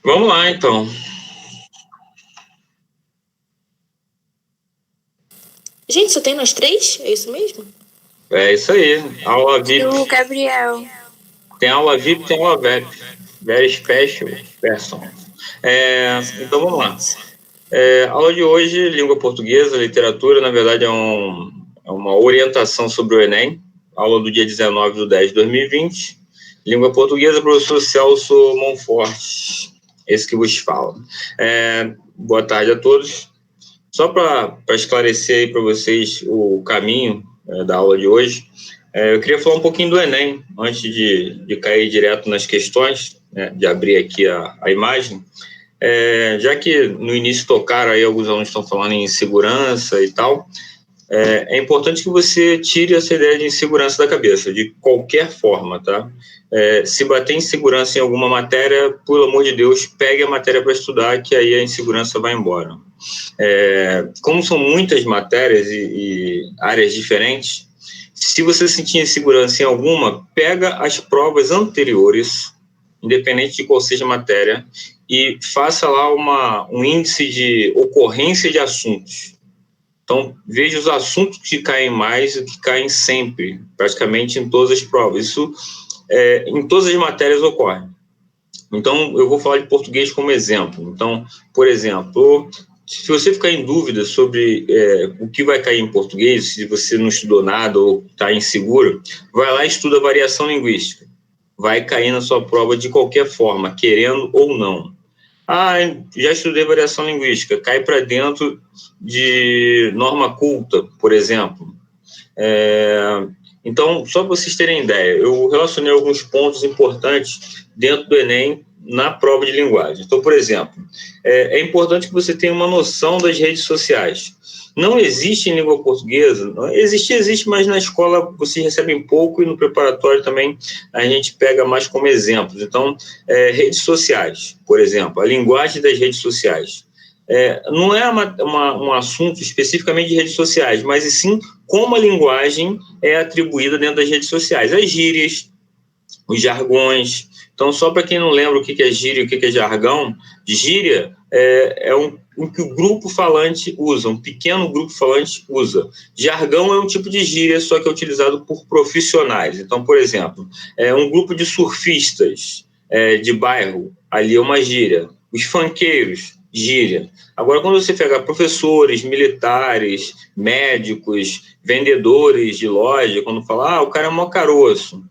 Vamos lá, então. Gente, só tem nós três? É isso mesmo? É isso aí. Aula VIP. O Gabriel. Tem aula VIP, tem aula VIP. Very special person. Então, vamos lá. Aula de hoje, língua portuguesa, literatura, na verdade é uma orientação sobre o Enem. Aula do dia 19/10/2020. Língua portuguesa, professor Celso Monfort. Esse que vos fala. Boa tarde a todos. Só para esclarecer aí para vocês o caminho da aula de hoje, eu queria falar um pouquinho do Enem, antes de cair direto nas questões, né, de abrir aqui a imagem. Já que no início tocaram aí, alguns alunos estão falando em insegurança e tal, é importante que você tire essa ideia de insegurança da cabeça, de qualquer forma, tá? Se bater insegurança em alguma matéria, pelo amor de Deus, pegue a matéria para estudar, que aí a insegurança vai embora. Como são muitas matérias e áreas diferentes, se você sentir insegurança em alguma, pega as provas anteriores, independente de qual seja a matéria, e faça lá um índice de ocorrência de assuntos. Então, veja os assuntos que caem mais e que caem sempre, praticamente em todas as provas. Isso em todas as matérias ocorre. Então, eu vou falar de português como exemplo. Então, por exemplo, se você ficar em dúvida sobre o que vai cair em português, se você não estudou nada ou está inseguro, vai lá e estuda variação linguística. Vai cair na sua prova de qualquer forma, querendo ou não. Já estudei variação linguística, cai para dentro de norma culta, por exemplo. Então, só para vocês terem ideia, eu relacionei alguns pontos importantes dentro do Enem na prova de linguagem. Então, por exemplo, é importante que você tenha uma noção das redes sociais. Não existe em língua portuguesa, existe, mas na escola vocês recebem pouco e no preparatório também a gente pega mais como exemplos. Então, redes sociais, por exemplo, a linguagem das redes sociais. Não é um assunto especificamente de redes sociais, mas sim como a linguagem é atribuída dentro das redes sociais. As gírias, os jargões. Então, só para quem não lembra o que é gíria e o que é jargão, gíria é o que o grupo falante usa, um pequeno grupo falante usa. Jargão é um tipo de gíria, só que é utilizado por profissionais. Então, por exemplo, um grupo de surfistas de bairro, ali é uma gíria. Os funkeiros, gíria. Agora, quando você pegar professores, militares, médicos, vendedores de loja, quando fala, o cara é mó caroço,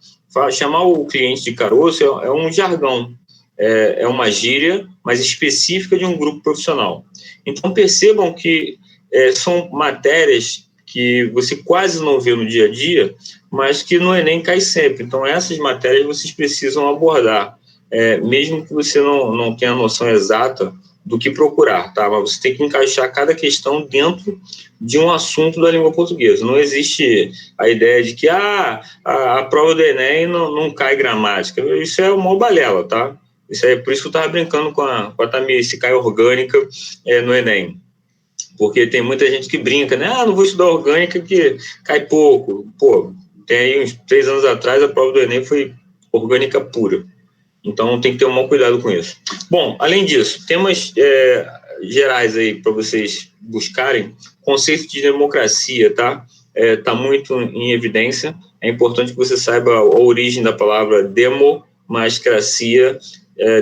chamar o cliente de caroço é um jargão, é uma gíria, mas específica de um grupo profissional. Então, percebam que são matérias que você quase não vê no dia a dia, mas que no Enem cai sempre. Então, essas matérias vocês precisam abordar, mesmo que você não tenha a noção exata do que procurar, tá? Mas você tem que encaixar cada questão dentro de um assunto da língua portuguesa. Não existe a ideia de que a prova do Enem não cai gramática. Isso é uma balela, tá? Por isso que eu estava brincando com a Tamir, se cai orgânica no Enem. Porque tem muita gente que brinca, né? Não vou estudar orgânica que cai pouco. Pô, tem aí uns 3 anos atrás a prova do Enem foi orgânica pura. Então, tem que ter um maior cuidado com isso. Bom, além disso, temas gerais aí para vocês buscarem. Conceito de democracia, tá? Tá muito em evidência. É importante que você saiba a origem da palavra democracia.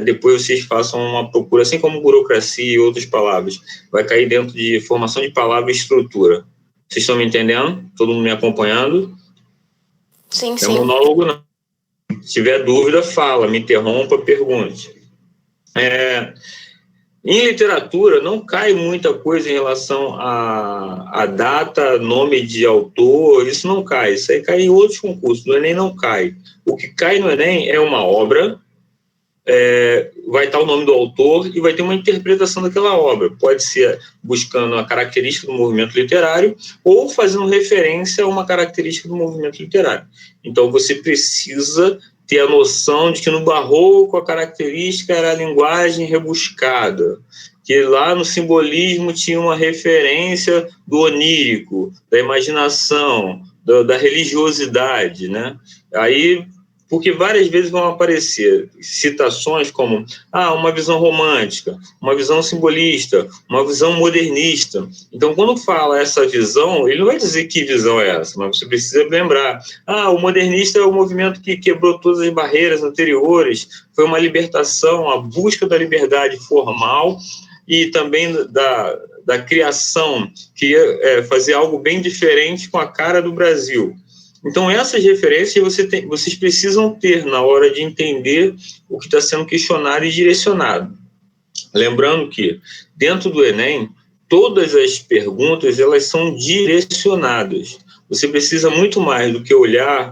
Depois vocês façam uma procura, assim como burocracia e outras palavras. Vai cair dentro de formação de palavra e estrutura. Vocês estão me entendendo? Todo mundo me acompanhando? Sim, Não é monólogo, não. Se tiver dúvida, fala, me interrompa, pergunte. Em literatura, não cai muita coisa em relação a data, nome de autor, isso não cai. Isso aí cai em outros concursos, no Enem não cai. O que cai no Enem é uma obra, vai estar o nome do autor e vai ter uma interpretação daquela obra. Pode ser buscando a característica do movimento literário ou fazendo referência a uma característica do movimento literário. Então, você precisa ter a noção de que no Barroco a característica era a linguagem rebuscada, que lá no simbolismo tinha uma referência do onírico, da imaginação, da religiosidade, né? Aí Porque várias vezes vão aparecer citações como uma visão romântica, uma visão simbolista, uma visão modernista. Então, quando fala essa visão, ele não vai dizer que visão é essa, mas você precisa lembrar. O modernista é o movimento que quebrou todas as barreiras anteriores, foi uma libertação, a busca da liberdade formal e também da criação, que ia fazer algo bem diferente com a cara do Brasil. Então, essas referências vocês precisam ter na hora de entender o que está sendo questionado e direcionado. Lembrando que, dentro do Enem, todas as perguntas elas são direcionadas. Você precisa muito mais do que olhar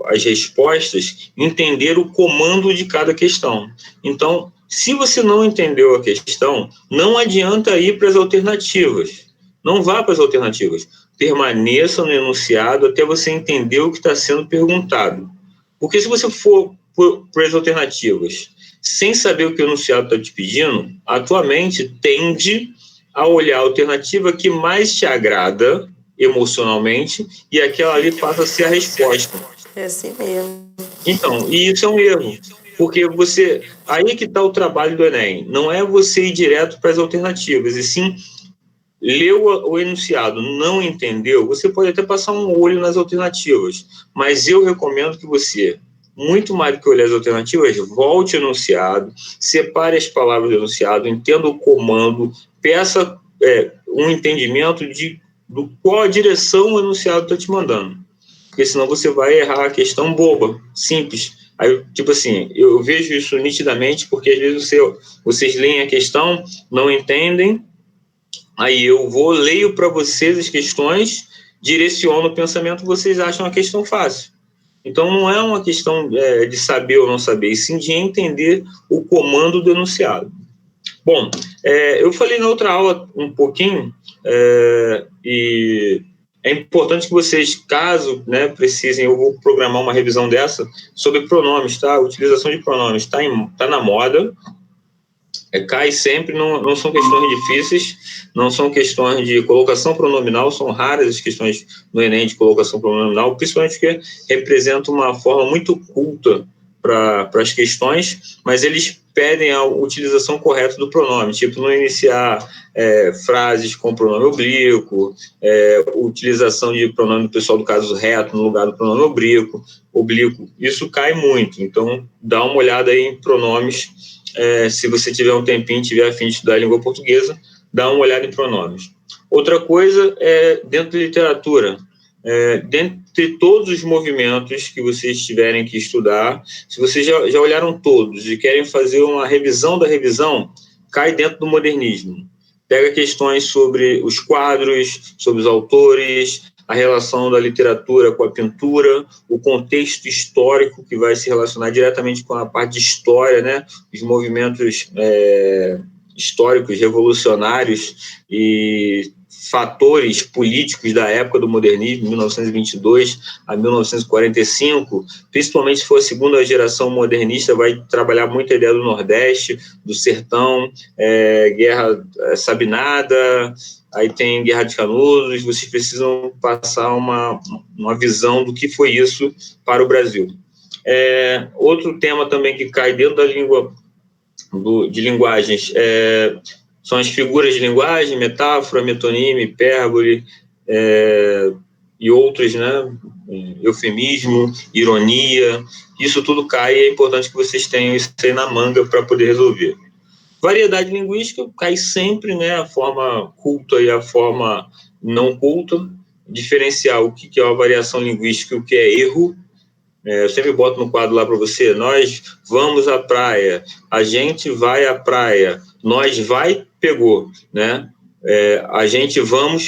as respostas, entender o comando de cada questão. Então, se você não entendeu a questão, não adianta ir para as alternativas. Não vá para as alternativas. Permaneça no enunciado até você entender o que está sendo perguntado. Porque se você for para as alternativas sem saber o que o enunciado está te pedindo, a tua mente tende a olhar a alternativa que mais te agrada emocionalmente e aquela ali passa a ser a resposta. É assim mesmo. Então, e isso é um erro. Porque aí é que está o trabalho do Enem. Não é você ir direto para as alternativas, e sim leu o enunciado, não entendeu, você pode até passar um olho nas alternativas, mas eu recomendo que você, muito mais do que olhar as alternativas, volte ao enunciado, separe as palavras do enunciado, entenda o comando, peça um entendimento do qual a direção o enunciado está te mandando, porque senão você vai errar a questão boba, simples. Aí, tipo assim, eu vejo isso nitidamente, porque às vezes vocês leem a questão, não entendem. Aí eu leio para vocês as questões, direciono o pensamento, vocês acham a questão fácil. Então, não é uma questão de saber ou não saber, e sim de entender o comando do enunciado. Bom, eu falei na outra aula um pouquinho, e é importante que vocês, caso precisem, eu vou programar uma revisão dessa, sobre pronomes, tá? A utilização de pronomes tá na moda, cai sempre, não são questões difíceis, não são questões de colocação pronominal, são raras as questões no Enem de colocação pronominal, principalmente porque representa uma forma muito culta para as questões, mas eles pedem a utilização correta do pronome, tipo não iniciar frases com pronome oblíquo, utilização de pronome pessoal do caso reto no lugar do pronome oblíquo, isso cai muito, então dá uma olhada aí em pronomes. Se você tiver um tempinho, tiver a fim de estudar a língua portuguesa, dá uma olhada em pronomes. Outra coisa é dentro de literatura. Dentre todos os movimentos que vocês tiverem que estudar, se vocês já olharam todos e querem fazer uma revisão da revisão, cai dentro do modernismo. Pega questões sobre os quadros, sobre os autores, a relação da literatura com a pintura, o contexto histórico que vai se relacionar diretamente com a parte de história, os movimentos históricos, revolucionários e fatores políticos da época do modernismo, 1922 a 1945, principalmente se for a segunda geração modernista, vai trabalhar muito a ideia do Nordeste, do sertão, Guerra Sabinada, aí tem Guerra de Canudos, vocês precisam passar uma visão do que foi isso para o Brasil. Outro tema também que cai dentro da língua de linguagens são as figuras de linguagem, metáfora, metonímia, hipérbole e outras, eufemismo, ironia, isso tudo cai e é importante que vocês tenham isso aí na manga para poder resolver. Variedade linguística cai sempre, a forma culta e a forma não culta, diferenciar o que é uma variação linguística e o que é erro. Eu sempre boto no quadro lá para você, nós vamos à praia, a gente vai à praia, nós pegou, a gente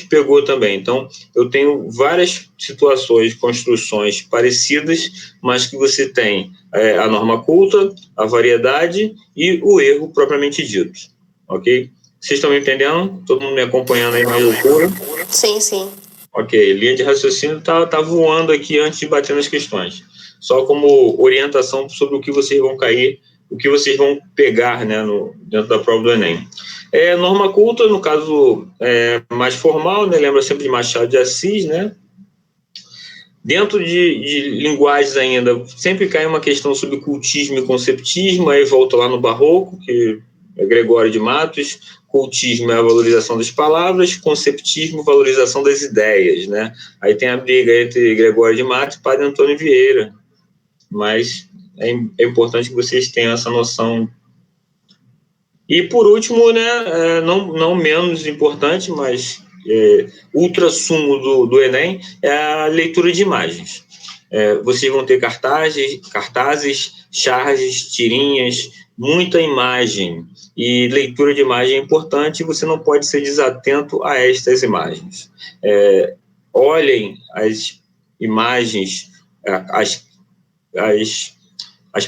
pegou também. Então, eu tenho várias situações, construções parecidas, mas que você tem a norma culta, a variedade e o erro propriamente dito, ok? Vocês estão me entendendo? Todo mundo me acompanhando aí na loucura? Sim, sim. Ok, linha de raciocínio tá voando aqui antes de bater nas questões. Só como orientação sobre o que vocês vão cair, o que vocês vão pegar, dentro da prova do Enem. Norma culta, no caso mais formal, lembra sempre de Machado de Assis, Dentro de linguagens ainda, sempre cai uma questão sobre cultismo e conceptismo, aí volta lá no Barroco, que é Gregório de Matos. Cultismo é a valorização das palavras, conceptismo, valorização das ideias, né? Aí tem a briga entre Gregório de Matos e Padre Antônio Vieira, mas é importante que vocês tenham essa noção. E, por último, né, não menos importante, mas ultrassumo do Enem, é a leitura de imagens. Vocês vão ter cartazes, charges, tirinhas, muita imagem. E leitura de imagem é importante, você não pode ser desatento a estas imagens. Olhem as imagens, as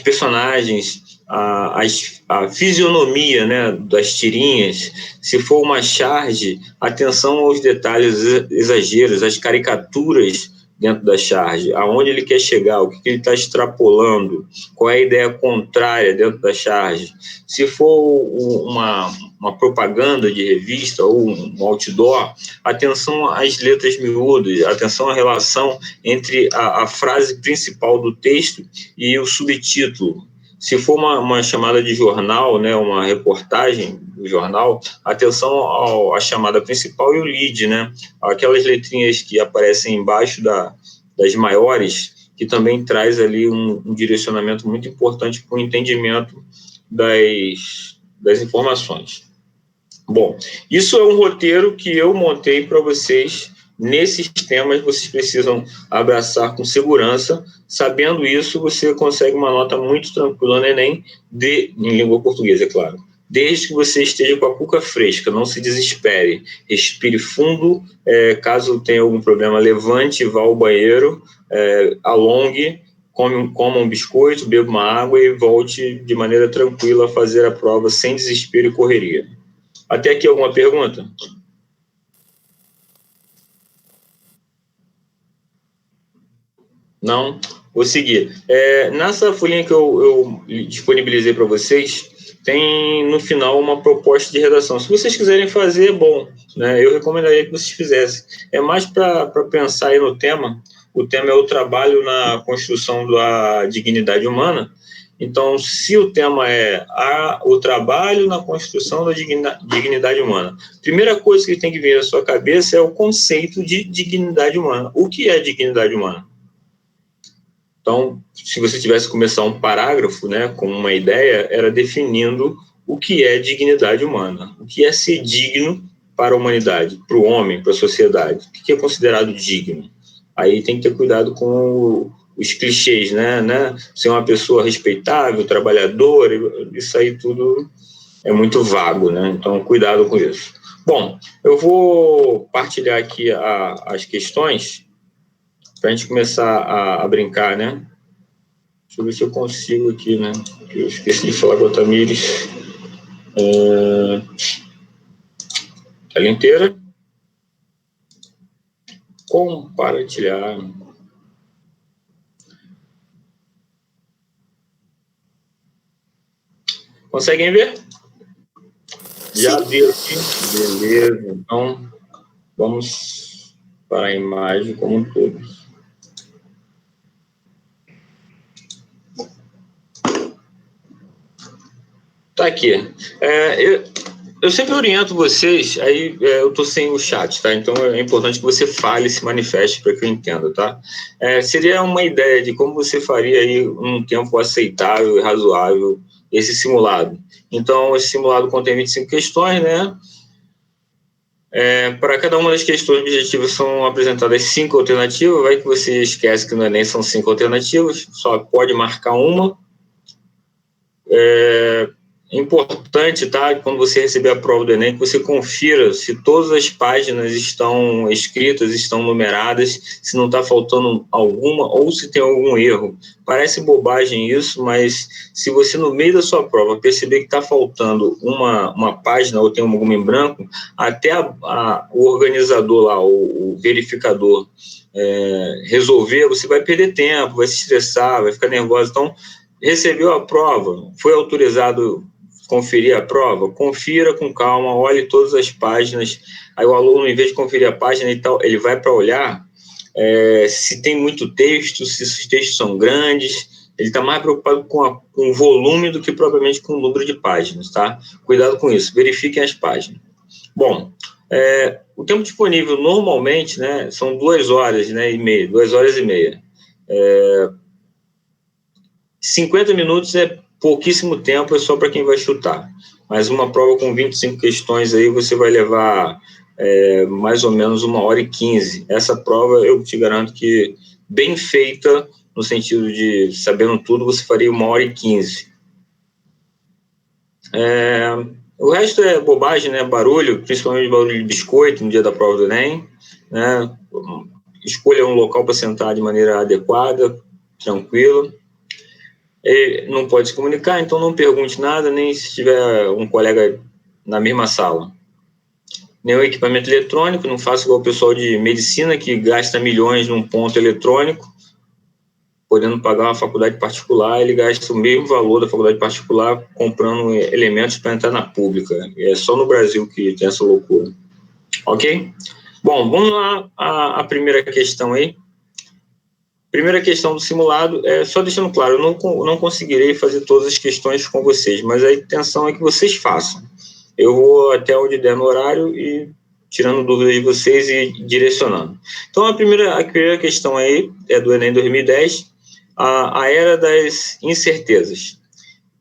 personagens, a fisionomia, né, das tirinhas. Se for uma charge, atenção aos detalhes, exageros, às caricaturas dentro da charge, aonde ele quer chegar, o que ele está extrapolando, qual é a ideia contrária dentro da charge. Se for uma propaganda de revista ou um outdoor, atenção às letras miúdas, atenção à relação entre a frase principal do texto e o subtítulo. Se for uma chamada de jornal, né, uma reportagem do jornal, atenção à chamada principal e o lead, né, aquelas letrinhas que aparecem embaixo das maiores, que também traz ali um direcionamento muito importante para o entendimento das informações. Bom, isso é um roteiro que eu montei para vocês. Nesses temas, vocês precisam abraçar com segurança. Sabendo isso, você consegue uma nota muito tranquila no Enem, em língua portuguesa, é claro. Desde que você esteja com a cuca fresca, não se desespere. Respire fundo, caso tenha algum problema, levante, vá ao banheiro, alongue, coma um biscoito, beba uma água e volte de maneira tranquila a fazer a prova sem desespero e correria. Até aqui alguma pergunta? Não? Vou seguir. Nessa folhinha que eu disponibilizei para vocês, tem no final uma proposta de redação. Se vocês quiserem fazer, é bom, né? Eu recomendaria que vocês fizessem. É mais para pensar aí no tema. O tema é o trabalho na construção da dignidade humana. Então, se o tema é o trabalho na construção da dignidade humana, a primeira coisa que tem que vir à sua cabeça é o conceito de dignidade humana. O que é dignidade humana? Então, se você tivesse que começar um parágrafo, né, com uma ideia, era definindo o que é dignidade humana, o que é ser digno para a humanidade, para o homem, para a sociedade, o que é considerado digno. Aí tem que ter cuidado com os clichês, né? Ser uma pessoa respeitável, trabalhadora, isso aí tudo é muito vago, né? Então, cuidado com isso. Bom, eu vou partilhar aqui as questões para a gente começar a brincar, né? Deixa eu ver se eu consigo aqui, né? Eu esqueci de falar com a Tamires. Tela inteira. Compartilhar. Conseguem ver? Já deu aqui. Beleza. Então, vamos para a imagem como um todo. Tá aqui. Eu sempre oriento vocês, aí eu estou sem o chat, tá? Então é importante que você fale, se manifeste para que eu entenda, tá? Seria uma ideia de como você faria aí um tempo aceitável e razoável esse simulado. Então, esse simulado contém 25 questões, né? Para cada uma das questões objetivas são apresentadas 5 alternativas, vai que você esquece que no Enem são 5 alternativas, só pode marcar uma. Importante, tá? Quando você receber a prova do Enem, que você confira se todas as páginas estão escritas, estão numeradas, se não está faltando alguma ou se tem algum erro. Parece bobagem isso, mas se você no meio da sua prova perceber que está faltando uma página ou tem alguma em branco, até o organizador lá, o verificador, resolver, você vai perder tempo, vai se estressar, vai ficar nervoso. Então, recebeu a prova, foi autorizado conferir a prova, confira com calma, olhe todas as páginas. Aí o aluno, em vez de conferir a página e tal, ele vai para olhar, se tem muito texto, se os textos são grandes. Ele está mais preocupado com o volume do que propriamente com o número de páginas, tá? Cuidado com isso, verifiquem as páginas. Bom, o tempo disponível normalmente, né, são 2 horas, né, e meia, 2 horas e meia. 50 minutos é pouquíssimo tempo, é só para quem vai chutar. Mas uma prova com 25 questões aí, você vai levar mais ou menos 1h15. Essa prova, eu te garanto que, bem feita, no sentido de sabendo tudo, você faria 1h15. O resto é bobagem, né? Barulho, principalmente barulho de biscoito no dia da prova do Enem, né? Escolha um local para sentar de maneira adequada, tranquila. Ele não pode se comunicar, então não pergunte nada, nem se tiver um colega na mesma sala. Nenhum equipamento eletrônico, não faça igual o pessoal de medicina que gasta milhões num ponto eletrônico, podendo pagar uma faculdade particular, ele gasta o mesmo valor da faculdade particular comprando elementos para entrar na pública. É só no Brasil que tem essa loucura. Ok? Bom, vamos lá a primeira questão aí. Primeira questão do simulado, só deixando claro, eu não conseguirei fazer todas as questões com vocês, mas a intenção é que vocês façam. Eu vou até onde der no horário e tirando dúvidas de vocês e direcionando. Então, a primeira questão aí é do Enem 2010, a Era das Incertezas.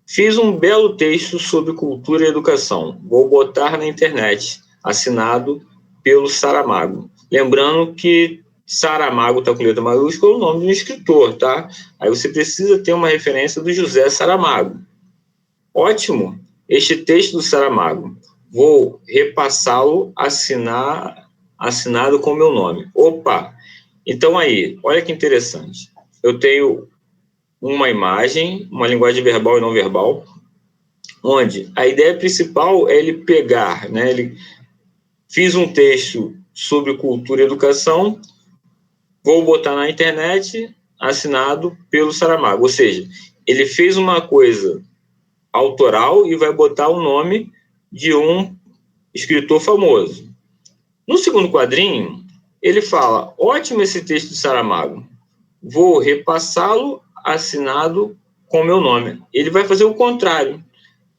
Fiz um belo texto sobre cultura e educação. Vou botar na internet, assinado pelo Saramago. Lembrando que Saramago está com letra maiúscula, é o nome de um escritor, tá? Aí você precisa ter uma referência do José Saramago. Ótimo, este texto do Saramago. Vou repassá-lo assinado com o meu nome. Opa! Então aí, olha que interessante. Eu tenho uma imagem, uma linguagem verbal e não verbal, onde a ideia principal é ele pegar, né? Ele fiz um texto sobre cultura e educação, vou botar na internet, assinado pelo Saramago. Ou seja, ele fez uma coisa autoral e vai botar o nome de um escritor famoso. No segundo quadrinho, ele fala, ótimo esse texto de Saramago, vou repassá-lo assinado com o meu nome. Ele vai fazer o contrário.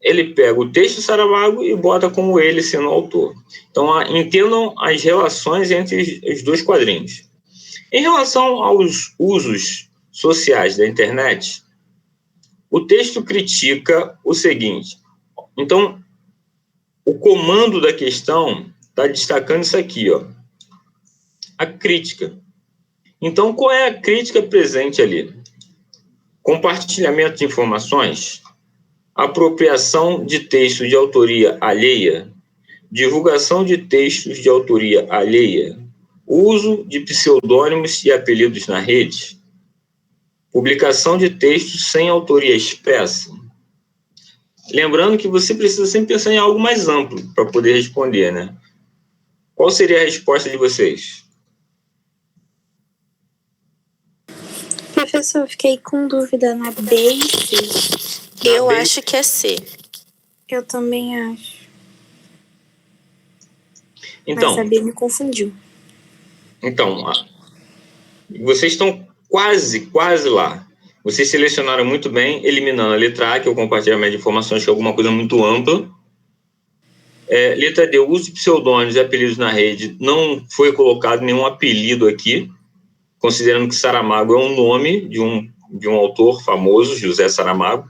Ele pega o texto de Saramago e bota como ele sendo o autor. Então, entendam as relações entre os 2 quadrinhos. Em relação aos usos sociais da internet, o texto critica o seguinte. Então, o comando da questão está destacando isso aqui, ó. A crítica. Então, qual é a crítica presente ali? Compartilhamento de informações, apropriação de textos de autoria alheia, divulgação de textos de autoria alheia, uso de pseudônimos e apelidos na rede, publicação de textos sem autoria expressa. Lembrando que você precisa sempre pensar em algo mais amplo para poder responder, né? Qual seria a resposta de vocês? Professor, fiquei com dúvida na B e C. Eu acho que é C. Eu também acho. Então, mas a B me confundiu. Então, vocês estão quase lá. Vocês selecionaram muito bem, eliminando a letra A, que é o compartilhamento de informações, que é alguma coisa muito ampla. Letra D, o uso de pseudônimos e apelidos na rede. Não foi colocado nenhum apelido aqui, considerando que Saramago é um nome de um autor famoso, José Saramago.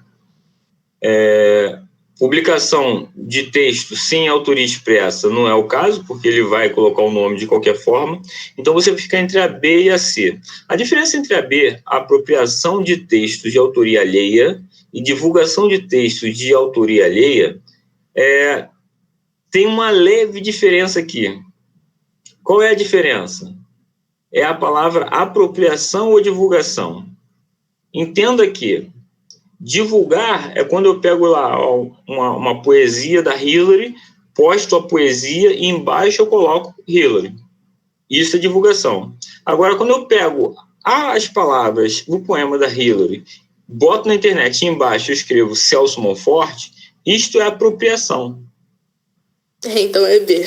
Publicação de texto sem autoria expressa não é o caso, porque ele vai colocar o nome de qualquer forma. Então, você fica entre a B e a C. A diferença entre a B, a apropriação de textos de autoria alheia, e divulgação de textos de autoria alheia, tem uma leve diferença aqui. Qual é a diferença? É a palavra apropriação ou divulgação. Entenda que divulgar é quando eu pego lá uma poesia da Hillary, posto a poesia e embaixo eu coloco Hillary. Isso é divulgação. Agora, quando eu pego as palavras do poema da Hillary, boto na internet e embaixo eu escrevo Celso Monforte, isto é apropriação. Então é B.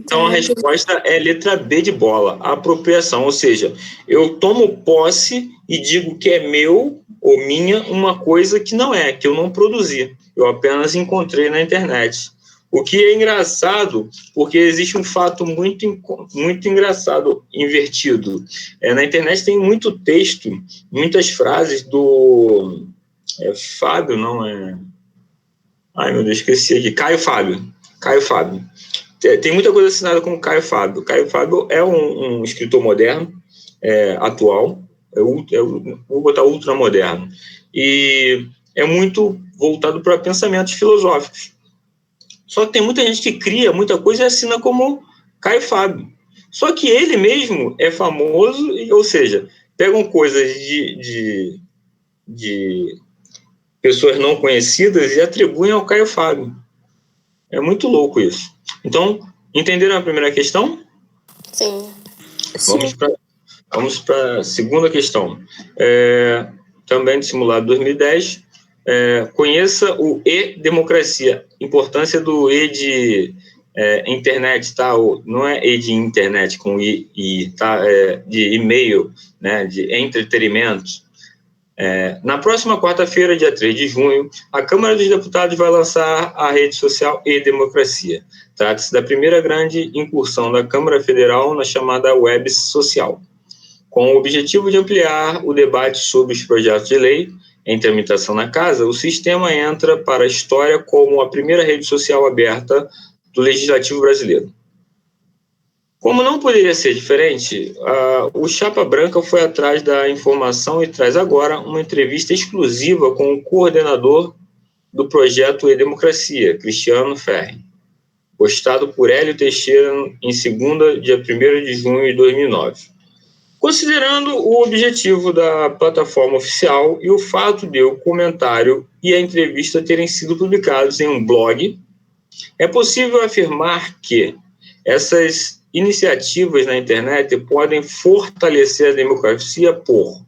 Então, a resposta é letra B de bola, apropriação. Ou seja, eu tomo posse e digo que é meu ou minha uma coisa que não é, que eu não produzi. Eu apenas encontrei na internet. O que é engraçado, porque existe um fato muito engraçado, invertido. Na internet tem muito texto, muitas frases do... Fábio, não é... Ai, meu Deus, esqueci aqui. Caio Fábio. Tem muita coisa assinada como Caio Fábio. Caio Fábio é um escritor moderno, atual, vou botar ultramoderno, e é muito voltado para pensamentos filosóficos. Só que tem muita gente que cria muita coisa e assina como Caio Fábio. Só que ele mesmo é famoso, ou seja, pegam coisas de pessoas não conhecidas e atribuem ao Caio Fábio. É muito louco isso. Então, entenderam a primeira questão? Sim. Vamos para a segunda questão. Também do simulado 2010. Conheça o E-Democracia. Importância do E de internet, tá? Não é E de internet com I, tá? De e-mail, né? De entretenimento. Na próxima quarta-feira, dia 3 de junho, a Câmara dos Deputados vai lançar a rede social E-Democracia. Trata-se da primeira grande incursão da Câmara Federal na chamada web social, com o objetivo de ampliar o debate sobre os projetos de lei em tramitação na Casa. O sistema entra para a história como a primeira rede social aberta do Legislativo brasileiro. Como não poderia ser diferente, o Chapa Branca foi atrás da informação e traz agora uma entrevista exclusiva com o coordenador do projeto E-Democracia, Cristiano Ferri, postado por Hélio Teixeira em segunda, dia 1º de junho de 2009. Considerando o objetivo da plataforma oficial e o fato de o comentário e a entrevista terem sido publicados em um blog, é possível afirmar que essas iniciativas na internet podem fortalecer a democracia por,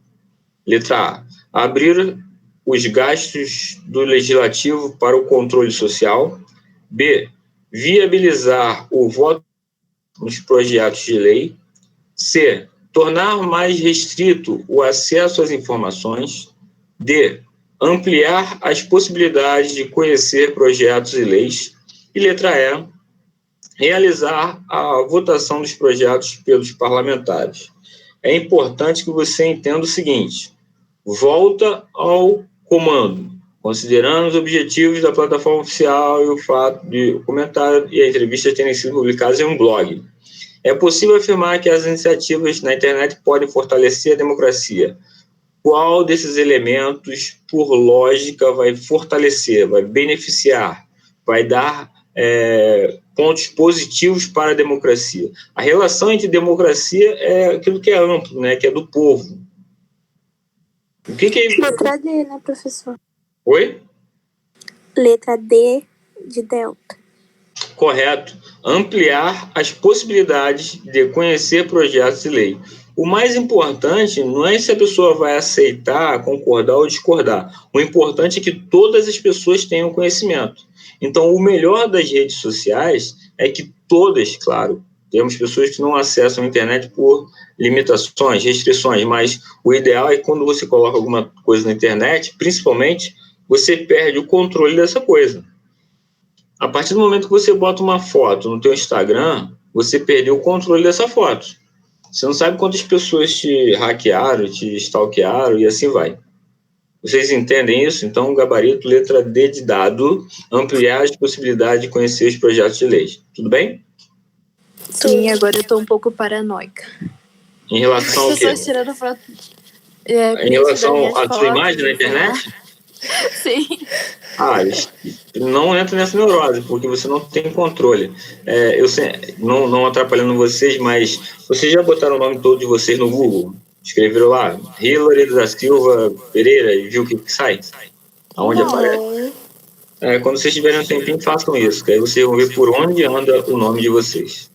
letra A, abrir os gastos do legislativo para o controle social, B, viabilizar o voto nos projetos de lei, C, tornar mais restrito o acesso às informações, D, ampliar as possibilidades de conhecer projetos e leis, e letra E, realizar a votação dos projetos pelos parlamentares. É importante que você entenda o seguinte: volta ao comando, considerando os objetivos da plataforma oficial e o fato de o comentário e a entrevista terem sido publicados em um blog. É possível afirmar que as iniciativas na internet podem fortalecer a democracia. Qual desses elementos, por lógica, vai fortalecer, vai beneficiar, vai dar pontos positivos para a democracia? A relação entre democracia é aquilo que é amplo, né, que é do povo. O que é isso? Letra D, né, professor? Oi? Letra D de Delta. Correto. Ampliar as possibilidades de conhecer projetos de lei. O mais importante não é se a pessoa vai aceitar, concordar ou discordar. O importante é que todas as pessoas tenham conhecimento. Então, o melhor das redes sociais é que todas, claro, temos pessoas que não acessam a internet por limitações, restrições, mas o ideal é que quando você coloca alguma coisa na internet, principalmente, você perde o controle dessa coisa. A partir do momento que você bota uma foto no teu Instagram, você perdeu o controle dessa foto. Você não sabe quantas pessoas te hackearam, te stalkearam e assim vai. Vocês entendem isso? Então, gabarito, letra D de dado, ampliar as possibilidades de conhecer os projetos de lei. Tudo bem? Sim, agora eu tô um pouco paranoica. Em relação ao quê? Pessoas tirando foto. Em relação à sua imagem na internet? Sim. Não entra nessa neurose, porque você não tem controle. Não atrapalhando vocês, mas vocês já botaram o nome todo de vocês no Google? Escreveram lá, Hilary da Silva Pereira, e viu o que sai? Aonde aparece? Quando vocês tiverem um tempinho, façam isso, que aí vocês vão ver por onde anda o nome de vocês.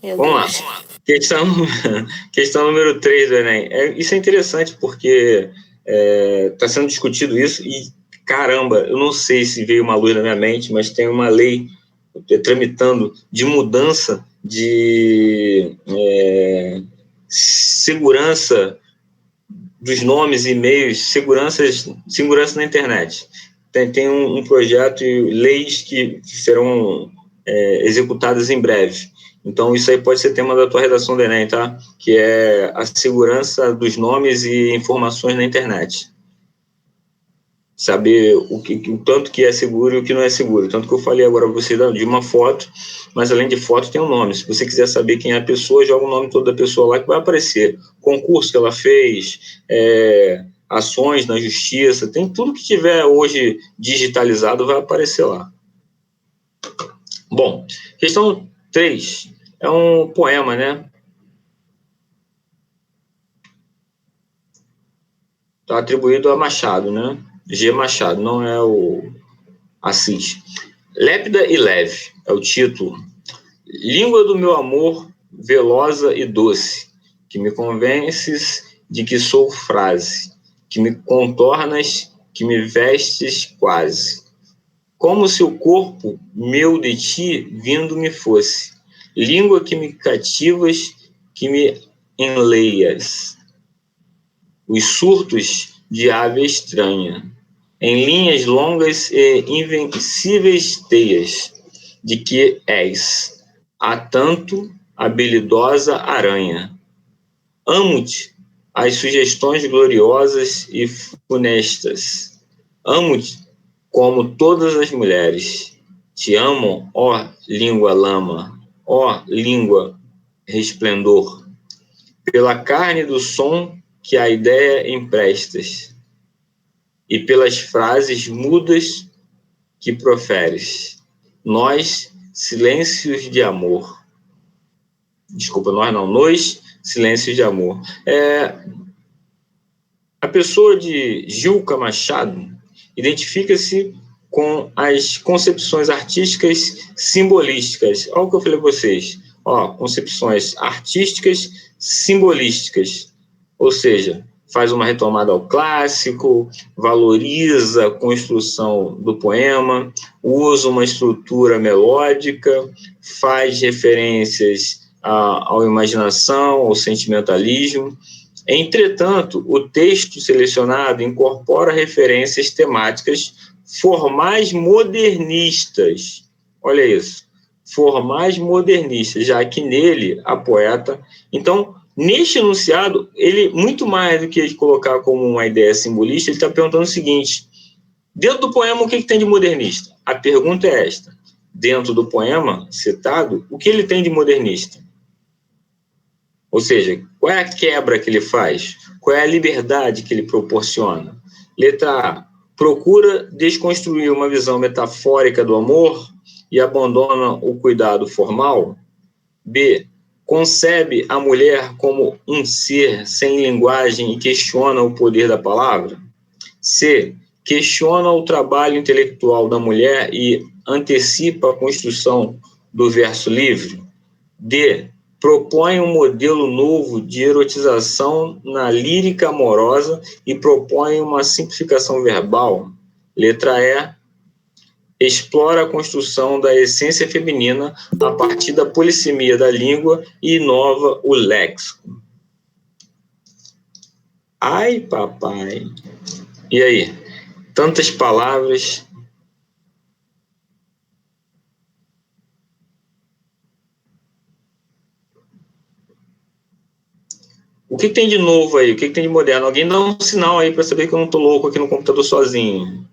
Vamos lá. Questão número 3 do Enem. Isso é interessante porque está sendo discutido isso e, caramba, eu não sei se veio uma luz na minha mente, mas tem uma lei tramitando de mudança de segurança dos nomes, e-mails, segurança na internet. Tem um projeto e leis que serão executadas em breve. Então, isso aí pode ser tema da tua redação do Enem, tá? Que é a segurança dos nomes e informações na internet. Saber o tanto que é seguro e o que não é seguro. Tanto que eu falei agora para você de uma foto, mas além de foto tem um nome. Se você quiser saber quem é a pessoa, joga o nome todo da pessoa lá que vai aparecer. Concurso que ela fez, ações na justiça, tem tudo que tiver hoje digitalizado vai aparecer lá. Bom, questão 3 é um poema, né? Está atribuído a Machado, né? G. Machado, não é o Assis. Lépida e leve é o título. Língua do meu amor, velosa e doce, que me convences de que sou frase, que me contornas, que me vestes quase. Como se o corpo meu de ti vindo me fosse. Língua que me cativas, que me enleias. Os surtos de ave estranha, em linhas longas e invencíveis teias, de que és, há tanto, habilidosa aranha. Amo-te, as sugestões gloriosas e funestas. Amo-te, como todas as mulheres. Te amam, ó língua lama, ó língua resplendor, pela carne do som que a ideia emprestas, e pelas frases mudas que proferes. Nós, silêncios de amor. Desculpa, nós não, nos silêncios de amor. A pessoa de Gilca Machado identifica-se com as concepções artísticas simbolísticas. Olha o que eu falei para vocês. Concepções artísticas simbolísticas. Ou seja, faz uma retomada ao clássico, valoriza a construção do poema, usa uma estrutura melódica, faz referências à imaginação, ao sentimentalismo. Entretanto, o texto selecionado incorpora referências temáticas formais modernistas. Olha isso, formais modernistas, já que nele a poeta... Então, neste enunciado, ele, muito mais do que colocar como uma ideia simbolista, ele está perguntando o seguinte: dentro do poema, o que tem de modernista? A pergunta é esta: dentro do poema citado, o que ele tem de modernista? Ou seja, qual é a quebra que ele faz? Qual é a liberdade que ele proporciona? Letra A: procura desconstruir uma visão metafórica do amor e abandona o cuidado formal. B: concebe a mulher como um ser sem linguagem e questiona o poder da palavra. C: questiona o trabalho intelectual da mulher e antecipa a construção do verso livre. D: propõe um modelo novo de erotização na lírica amorosa e propõe uma simplificação verbal. Letra E: explora a construção da essência feminina a partir da polissemia da língua e inova o léxico. Ai, papai. E aí? Tantas palavras. O que tem de novo aí? O que tem de moderno? Alguém dá um sinal aí para saber que eu não estou louco aqui no computador sozinho.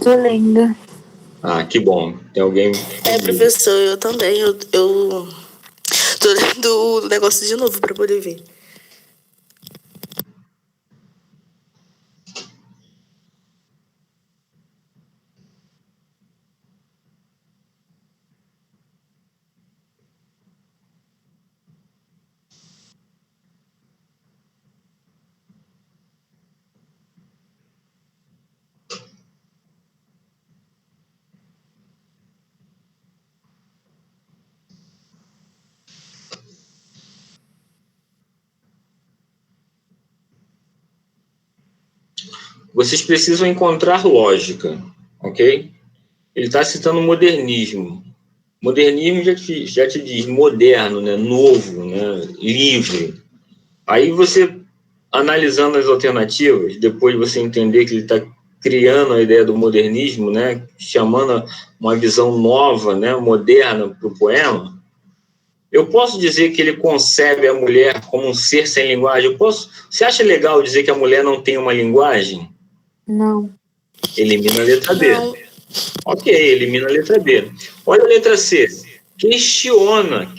Tô lendo. Ah, que bom. Tem alguém... Professor, eu também. Eu tô lendo o negócio de novo para poder ver. Vocês precisam encontrar lógica, ok? ele está citando o modernismo. Modernismo já te diz moderno, né? Novo, né? Livre. Aí você, analisando as alternativas, depois de você entender que ele está criando a ideia do modernismo, né? Chamando uma visão nova, né? Moderna para o poema, eu posso dizer que ele concebe a mulher como um ser sem linguagem? Você acha legal dizer que a mulher não tem uma linguagem? Não. Elimina a letra B. Não. Ok, elimina a letra B. Olha a letra C. Questiona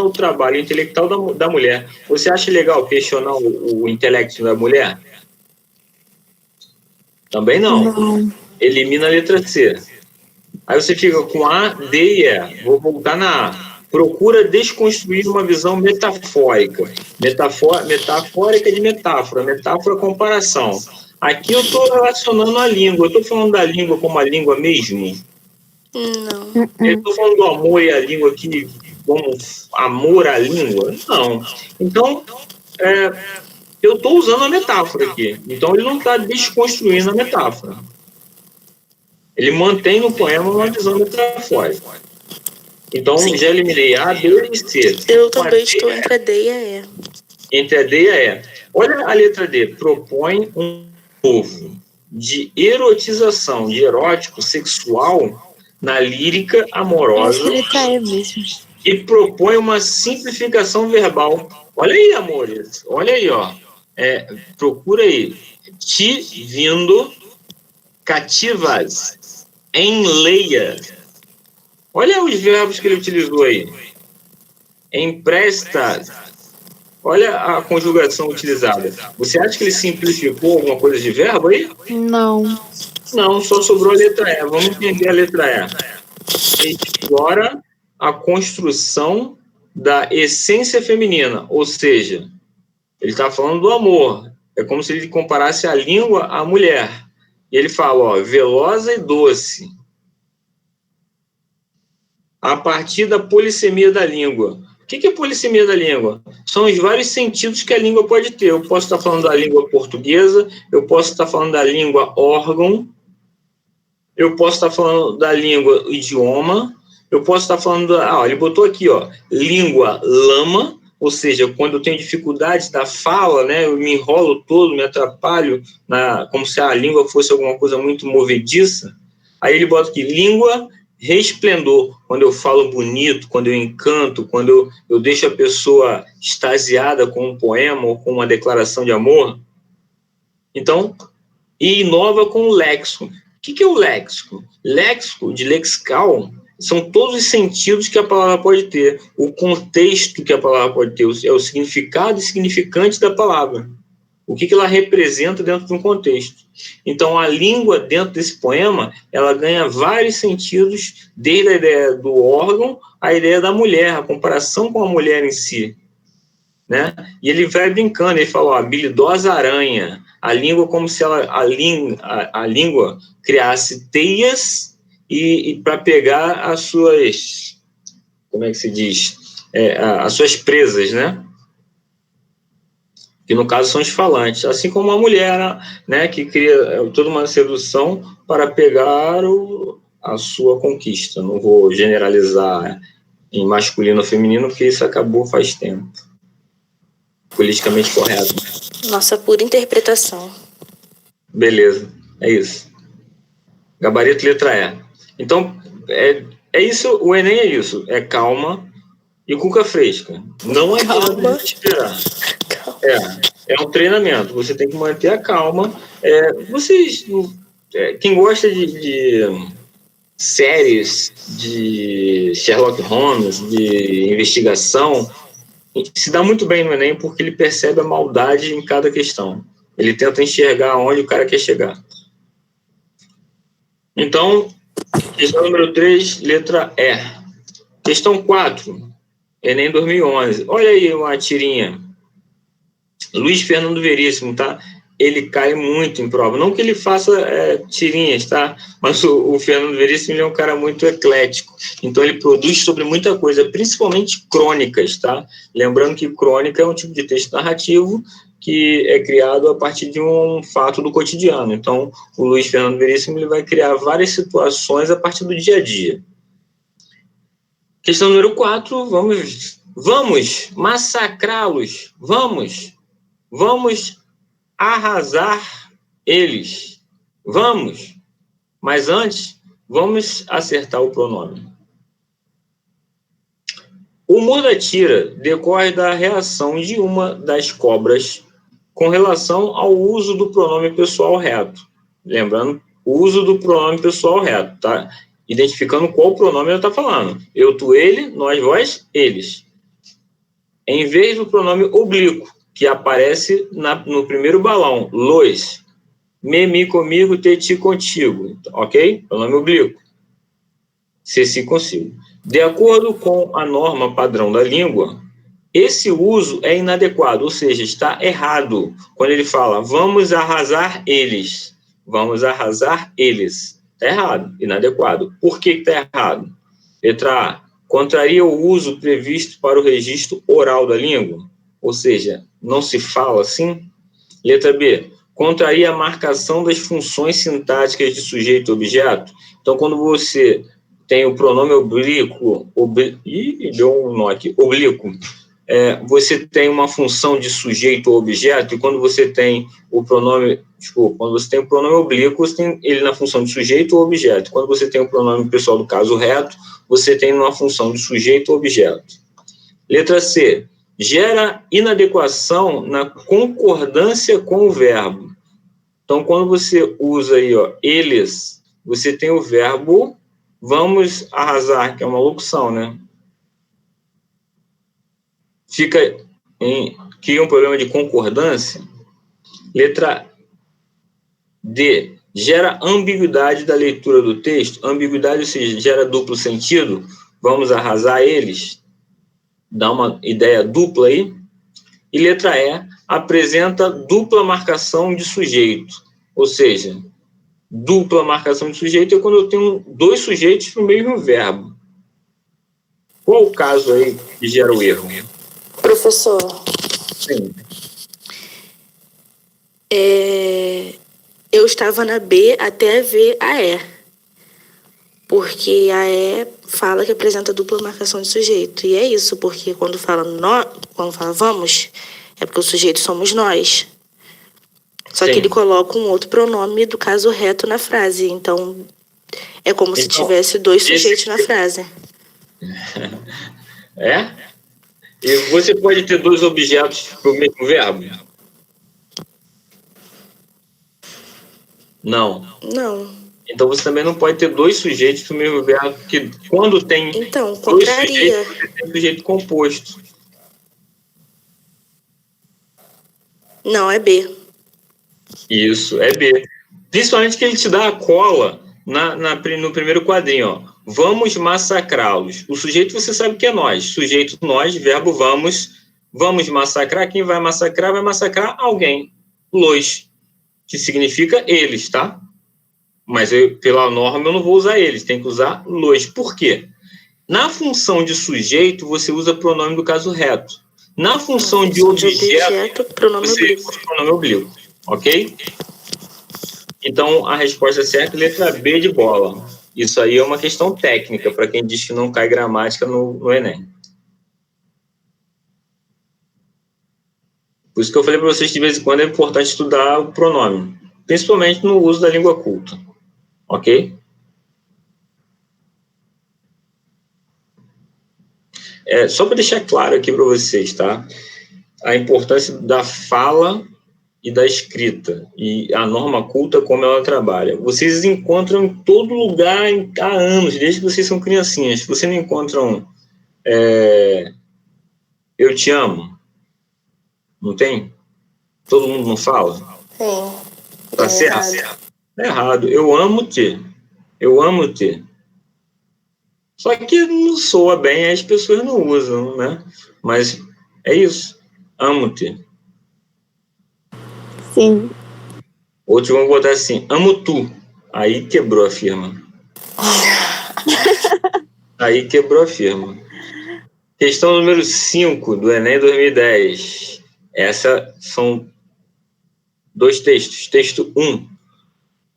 o trabalho intelectual da mulher. Você acha legal questionar o intelecto da mulher? Também não. Não. Elimina a letra C. Aí você fica com A, D e E. Vou voltar na A. Procura desconstruir uma visão metafórica. Metafórica de metáfora. Metáfora comparação. Aqui eu estou relacionando a língua. Eu estou falando da língua como a língua mesmo? Não. Eu estou falando do amor e a língua aqui como amor à língua? Não. Então, eu estou usando a metáfora aqui. Então, ele não está desconstruindo a metáfora. Ele mantém no poema uma visão metafórica. Então, já eliminei A, B e C. Eu também estou entre a D e a E. Entre a D e a E. Olha a letra D. Propõe um novo de erotização, de erótico, sexual, na lírica amorosa. Letra E mesmo. E propõe uma simplificação verbal. Olha aí, amores. Olha aí, ó. Procura aí. Te vindo cativas, enleia. Olha os verbos que ele utilizou aí. Empresta. Olha a conjugação utilizada. Você acha que ele simplificou alguma coisa de verbo aí? Não. Não, só sobrou a letra E. Vamos entender a letra E. Ele explora a construção da essência feminina, ou seja, ele está falando do amor. É como se ele comparasse a língua à mulher. E ele fala, ó, velosa e doce. A partir da polissemia da língua. O que é polissemia da língua? São os vários sentidos que a língua pode ter. Eu posso estar falando da língua portuguesa, eu posso estar falando da língua órgão, eu posso estar falando da língua idioma, eu posso estar falando ele botou aqui, ó, língua lama, ou seja, quando eu tenho dificuldade da fala, né, eu me enrolo todo, me atrapalho, como se a língua fosse alguma coisa muito movediça. Aí ele bota aqui, língua resplendor, quando eu falo bonito, quando eu encanto, quando eu deixo a pessoa extasiada com um poema ou com uma declaração de amor. Então, e inova com o léxico. O que é o léxico? Léxico, de lexical, são todos os sentidos que a palavra pode ter, o contexto que a palavra pode ter, é o significado e significante da palavra. O que ela representa dentro de um contexto. Então, a língua dentro desse poema, ela ganha vários sentidos, desde a ideia do órgão à ideia da mulher, a comparação com a mulher em si. Né? E ele vai brincando, ele fala, ó, habilidosa aranha, a língua como se a língua criasse teias e para pegar as suas, como é que se diz? As suas presas, né? Que no caso são os falantes, assim como a mulher, né, que cria toda uma sedução para pegar a sua conquista. Não vou generalizar em masculino ou feminino, porque isso acabou faz tempo. Politicamente correto. Nossa pura interpretação. Beleza, é isso. Gabarito letra E. Então, é isso, o Enem é isso, é calma e cuca fresca. Não adianta esperar. É um treinamento, você tem que manter a calma. Quem gosta de séries de Sherlock Holmes, de investigação, se dá muito bem no Enem porque ele percebe a maldade em cada questão. Ele tenta enxergar onde o cara quer chegar. Então, questão número 3, letra E. Questão 4, Enem 2011. Olha aí uma tirinha. Luiz Fernando Veríssimo, tá? Ele cai muito em prova. Não que ele faça tirinhas, tá? Mas o Fernando Veríssimo ele é um cara muito eclético. Então, ele produz sobre muita coisa, principalmente crônicas, tá? Lembrando que crônica é um tipo de texto narrativo que é criado a partir de um fato do cotidiano. Então, o Luiz Fernando Veríssimo ele vai criar várias situações a partir do dia a dia. Questão número 4, vamos massacrá-los, vamos arrasar eles, vamos. Mas antes, vamos acertar o pronome. O humor da tira decorre da reação de uma das cobras com relação ao uso do pronome pessoal reto. Lembrando, o uso do pronome pessoal reto, tá? Identificando qual pronome ela está falando. Eu, tu, ele, nós, vós, eles. Em vez do pronome oblíquo, que aparece no primeiro balão, los, me, mi, comigo, te, ti, contigo. Ok? Pronome oblíquo. Se, si, consigo. De acordo com a norma padrão da língua, esse uso é inadequado, ou seja, está errado. Quando ele fala, vamos arrasar eles. Vamos arrasar eles. Está errado, inadequado. Por que está errado? Letra A. Contraria o uso previsto para o registro oral da língua. Ou seja, não se fala assim. Letra B. Contraria a marcação das funções sintáticas de sujeito e objeto. Então, quando você tem o pronome oblíquo, deu um nó aqui, oblíquo, você tem uma função de sujeito ou objeto, e quando você tem o pronome, quando você tem o pronome oblíquo, você tem ele na função de sujeito ou objeto. Quando você tem o pronome pessoal do caso reto, você tem uma função de sujeito ou objeto. Letra C. Gera inadequação na concordância com o verbo. Então, quando você usa aí, eles, você tem o verbo vamos arrasar, que é uma locução, né? Cria um problema de concordância. Letra D. Gera ambiguidade da leitura do texto. Ambiguidade, ou seja, gera duplo sentido. Vamos arrasar eles. Dá uma ideia dupla aí. E letra E. Apresenta dupla marcação de sujeito. Ou seja, dupla marcação de sujeito é quando eu tenho dois sujeitos no mesmo verbo. Qual o caso aí que gera o erro? Professor. Sim. Eu estava na B até ver a E. Porque a E fala que apresenta dupla marcação de sujeito. E é isso, porque quando fala vamos, é porque o sujeito somos nós. Só Sim. que ele coloca um outro pronome do caso reto na frase. Então, é como se tivesse dois sujeitos na frase. E você pode ter dois objetos para o mesmo verbo? Não. Não. Então, você também não pode ter dois sujeitos para o mesmo verbo, porque quando tem Então, dois contraria. sujeitos, você tem sujeito composto. Não, é B. Isso, é B. Principalmente que ele te dá a cola no primeiro quadrinho, Vamos massacrá-los. O sujeito você sabe que é nós. Sujeito nós, verbo vamos. Vamos massacrar. Quem vai massacrar alguém. Los, que significa eles, tá? Mas pela norma eu não vou usar eles, tem que usar los. Por quê? Na função de sujeito, você usa pronome do caso reto. Na função de objeto, pronome você oblíquo. usa pronome oblíquo. Ok? Então, a resposta certa é letra B de bola. Isso aí é uma questão técnica, para quem diz que não cai gramática no Enem. Por isso que eu falei para vocês que de vez em quando é importante estudar o pronome, principalmente no uso da língua culta. Ok? Só para deixar claro aqui para vocês, tá? A importância da fala e da escrita, e a norma culta, como ela trabalha. Vocês encontram em todo lugar há anos, desde que vocês são criancinhas. Vocês não encontram eu te amo? Não tem? Todo mundo não fala? Tem. Tá certo? É errado. Eu amo-te. Eu amo-te. Só que não soa bem, as pessoas não usam, né? Mas é isso. Amo-te. Sim. Outros vão botar assim, amo tu. Aí quebrou a firma. Aí quebrou a firma. Questão número 5 do Enem 2010. Essa são 2 textos. Texto 1.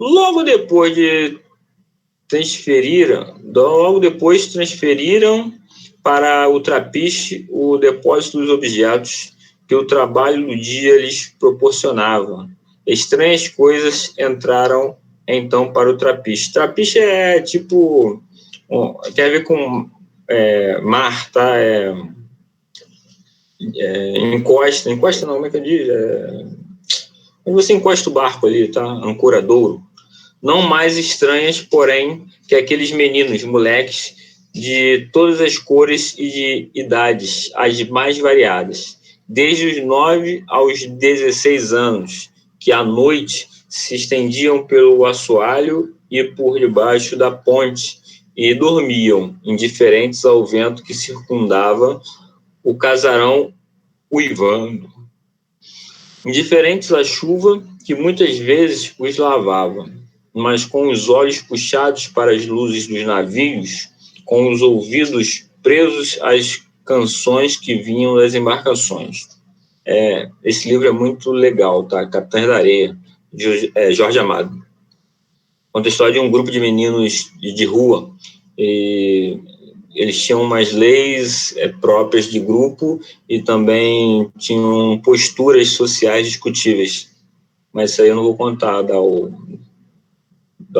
Logo depois transferiram para o trapiche o depósito dos objetos que o trabalho do dia lhes proporcionava. Estranhas coisas entraram então para o trapiche. Trapiche é tipo... tem a ver com mar, tá? Encosta não, como é que eu digo? Quando você encosta o barco ali, tá? Ancoradouro. Não mais estranhas, porém, que aqueles meninos, moleques, de todas as cores e de idades, as mais variadas, desde os 9 aos 16 anos, que à noite se estendiam pelo assoalho e por debaixo da ponte e dormiam, indiferentes ao vento que circundava o casarão uivando, indiferentes à chuva que muitas vezes os lavava, mas com os olhos puxados para as luzes dos navios, com os ouvidos presos às canções que vinham das embarcações. Esse livro é muito legal, tá? Capitães da Areia, de Jorge Amado. Conta a história de um grupo de meninos de rua, e eles tinham umas leis próprias de grupo e também tinham posturas sociais discutíveis. Mas isso aí eu não vou contar, dar o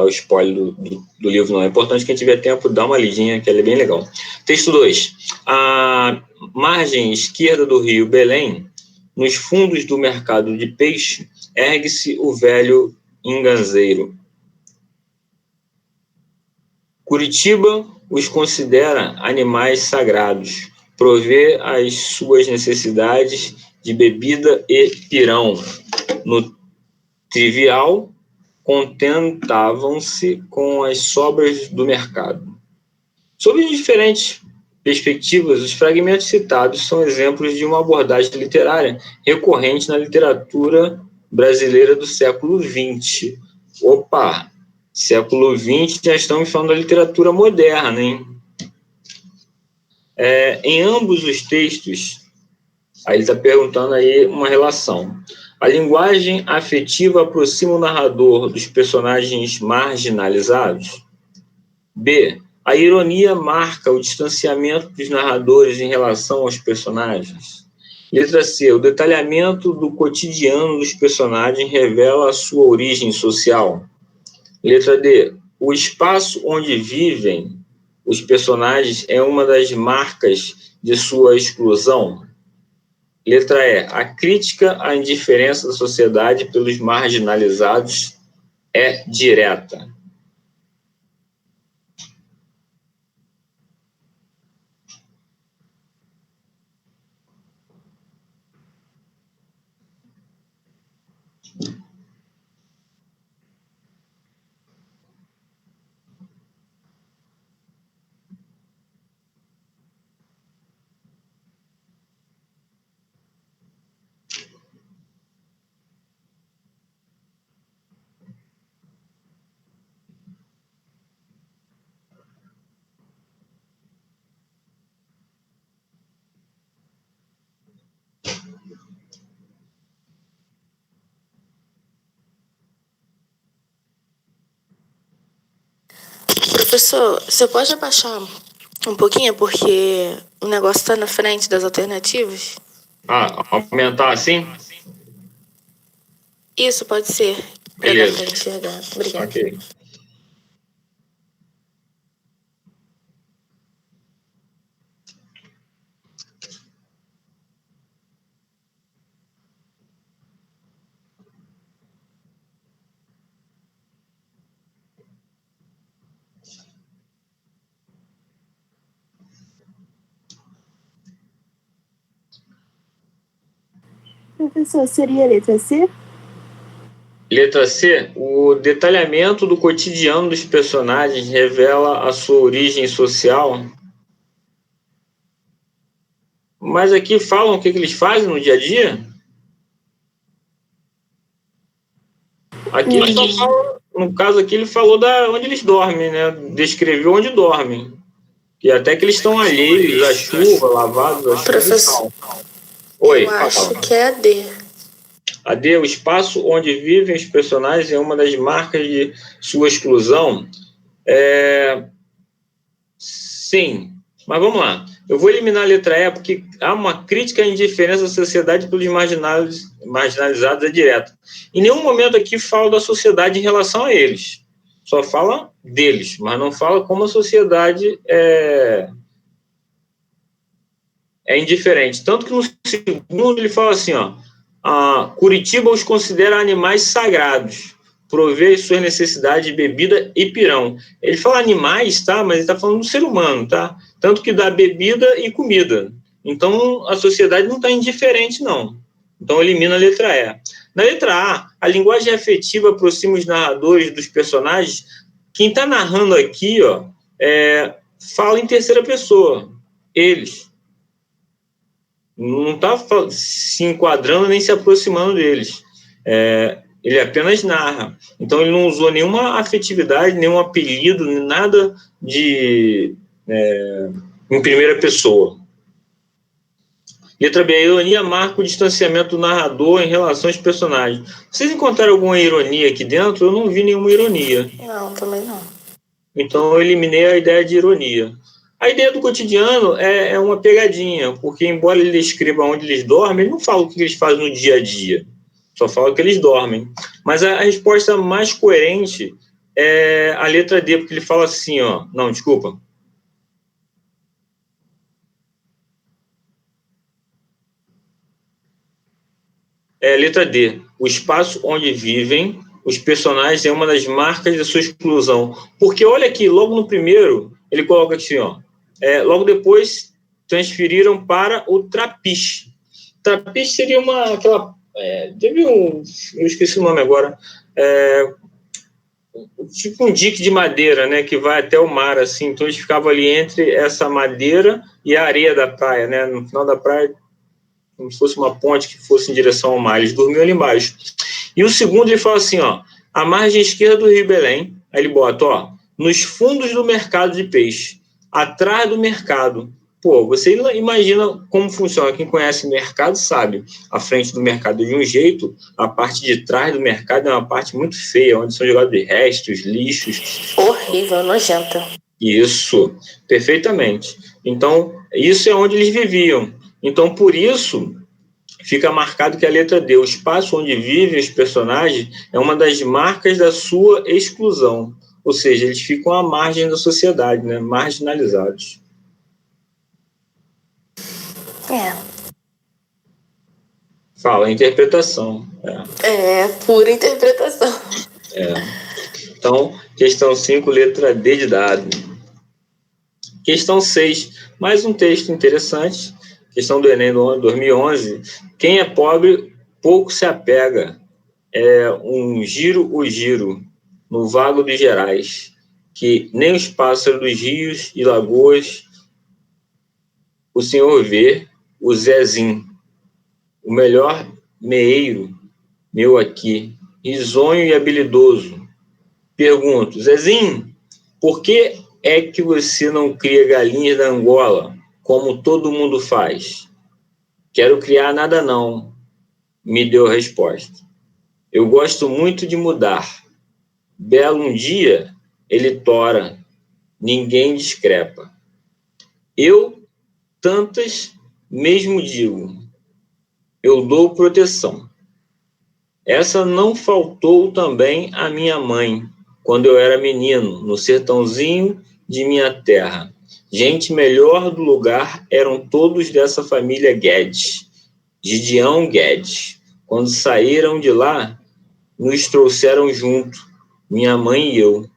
spoiler do livro, não. É importante quem tiver tempo dar uma lidinha, que ele é bem legal. Texto 2. A margem esquerda do rio Belém, nos fundos do mercado de peixe, ergue-se o velho inganzeiro. Curitiba os considera animais sagrados, provê as suas necessidades de bebida e pirão. No trivial, contentavam-se com as sobras do mercado. Sob diferentes perspectivas, os fragmentos citados são exemplos de uma abordagem literária recorrente na literatura brasileira do século XX. Opa! Século XX, já estamos falando da literatura moderna, hein? Em ambos os textos, aí ele está perguntando aí uma relação. A linguagem afetiva aproxima o narrador dos personagens marginalizados? B. A ironia marca o distanciamento dos narradores em relação aos personagens? Letra C. O detalhamento do cotidiano dos personagens revela a sua origem social? Letra D. O espaço onde vivem os personagens é uma das marcas de sua exclusão? Letra E. A crítica à indiferença da sociedade pelos marginalizados é direta? Professor, você pode abaixar um pouquinho, porque o negócio está na frente das alternativas? Aumentar assim? Isso, pode ser. Beleza. Para enxergar. Obrigada. Ok. Professor, seria a letra C? Letra C. O detalhamento do cotidiano dos personagens revela a sua origem social? Mas aqui falam o que eles fazem no dia a dia? Aqui ele só fala, no caso aqui ele falou onde eles dormem, né? Descreveu onde dormem. E até que eles estão alheios à chuva, lavados à chuva. Professor. Oi, Eu acho fala. que é a D. A D, o espaço onde vivem os personagens é uma das marcas de sua exclusão. Sim, mas vamos lá. Eu vou eliminar a letra E porque há uma crítica à indiferença da sociedade pelos marginalizados é direta. Em nenhum momento aqui fala da sociedade em relação a eles. Só fala deles, mas não fala como a sociedade é indiferente. Tanto que no segundo ele fala assim, ó, Curitiba os considera animais sagrados, provê suas necessidades de bebida e pirão. Ele fala animais, tá? Mas ele está falando do ser humano, tá? Tanto que dá bebida e comida. Então, a sociedade não está indiferente, não. Então, elimina a letra E. Na letra A linguagem afetiva aproxima os narradores dos personagens. Quem está narrando aqui, ó, fala em terceira pessoa. Eles. Não está se enquadrando nem se aproximando deles. Ele apenas narra. Então, ele não usou nenhuma afetividade, nenhum apelido, nada de em primeira pessoa. Letra B. A ironia marca o distanciamento do narrador em relação aos personagens. Vocês encontraram alguma ironia aqui dentro? Eu não vi nenhuma ironia. Não, também não. Então, eu eliminei a ideia de ironia. A ideia do cotidiano é uma pegadinha, porque embora ele descreva onde eles dormem, ele não fala o que eles fazem no dia a dia. Só fala que eles dormem. Mas a resposta mais coerente é a letra D, porque ele fala assim, ó... Não, desculpa. Letra D. O espaço onde vivem os personagens é uma das marcas da sua exclusão. Porque olha aqui, logo no primeiro, ele coloca assim, ó... logo depois, transferiram para o Trapiche. Trapiche seria eu esqueci o nome agora. Tipo um dique de madeira, né? Que vai até o mar, assim. Então, eles ficavam ali entre essa madeira e a areia da praia, né? No final da praia, como se fosse uma ponte que fosse em direção ao mar. Eles dormiam ali embaixo. E o segundo, ele fala assim, ó... A margem esquerda do Rio Belém. Aí ele bota, ó... Nos fundos do mercado de peixe. Atrás do mercado. Pô, você imagina como funciona. Quem conhece mercado sabe. A frente do mercado é de um jeito, a parte de trás do mercado é uma parte muito feia, onde são jogados restos, lixos. Horrível, nojenta. Isso, perfeitamente. Então, isso é onde eles viviam. Então, por isso, fica marcado que a letra D, o espaço onde vivem os personagens, é uma das marcas da sua exclusão. Ou seja, eles ficam à margem da sociedade, né? Marginalizados. Fala, interpretação. Pura interpretação. Então, questão 5, letra D de dado. Questão 6, mais um texto interessante. Questão do Enem do ano 2011. Quem é pobre, pouco se apega. Um giro o giro, no vago dos Gerais, que nem os pássaros dos rios e lagoas o senhor vê, o Zezinho, o melhor meeiro meu aqui, risonho e habilidoso. Pergunto, Zezinho, por que é que você não cria galinhas da Angola, como todo mundo faz? Quero criar nada não, me deu a resposta. Eu gosto muito de mudar. Belo um dia, ele tora, ninguém discrepa. Eu, tantas, mesmo digo, eu dou proteção. Essa não faltou também à minha mãe, quando eu era menino, no sertãozinho de minha terra. Gente melhor do lugar eram todos dessa família Guedes, Gideão Guedes. Quando saíram de lá, nos trouxeram junto, minha mãe e eu.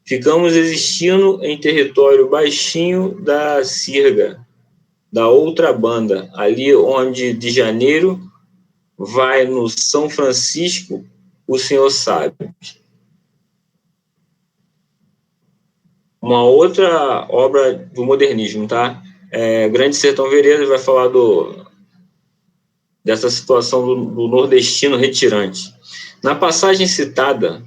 Ficamos existindo em território baixinho da Sirga, da outra banda, ali onde de janeiro vai no São Francisco, o senhor sabe. Uma outra obra do modernismo, tá? Grande Sertão Veredas vai falar dessa situação do nordestino retirante. Na passagem citada,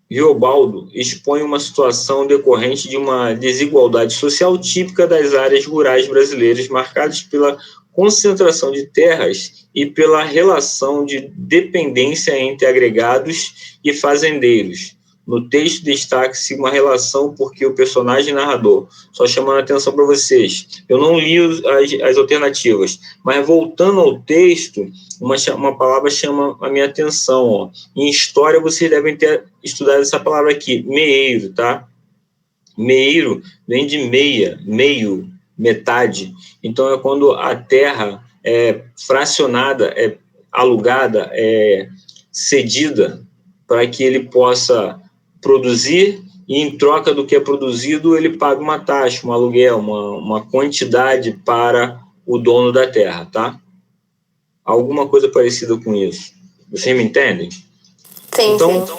Riobaldo expõe uma situação decorrente de uma desigualdade social típica das áreas rurais brasileiras, marcadas pela concentração de terras e pela relação de dependência entre agregados e fazendeiros. No texto destaca-se uma relação porque o personagem narrador, só chamando a atenção para vocês, eu não li as alternativas, mas voltando ao texto, uma palavra chama a minha atenção. Ó. Em história, vocês devem ter estudado essa palavra aqui, meeiro, tá? Meeiro vem de meia, meio, metade. Então, é quando a terra é fracionada, é alugada, é cedida para que ele possa produzir e, em troca do que é produzido, ele paga uma taxa, um aluguel, uma quantidade para o dono da terra, tá? Alguma coisa parecida com isso. Vocês me entendem? Sim, Então, sim.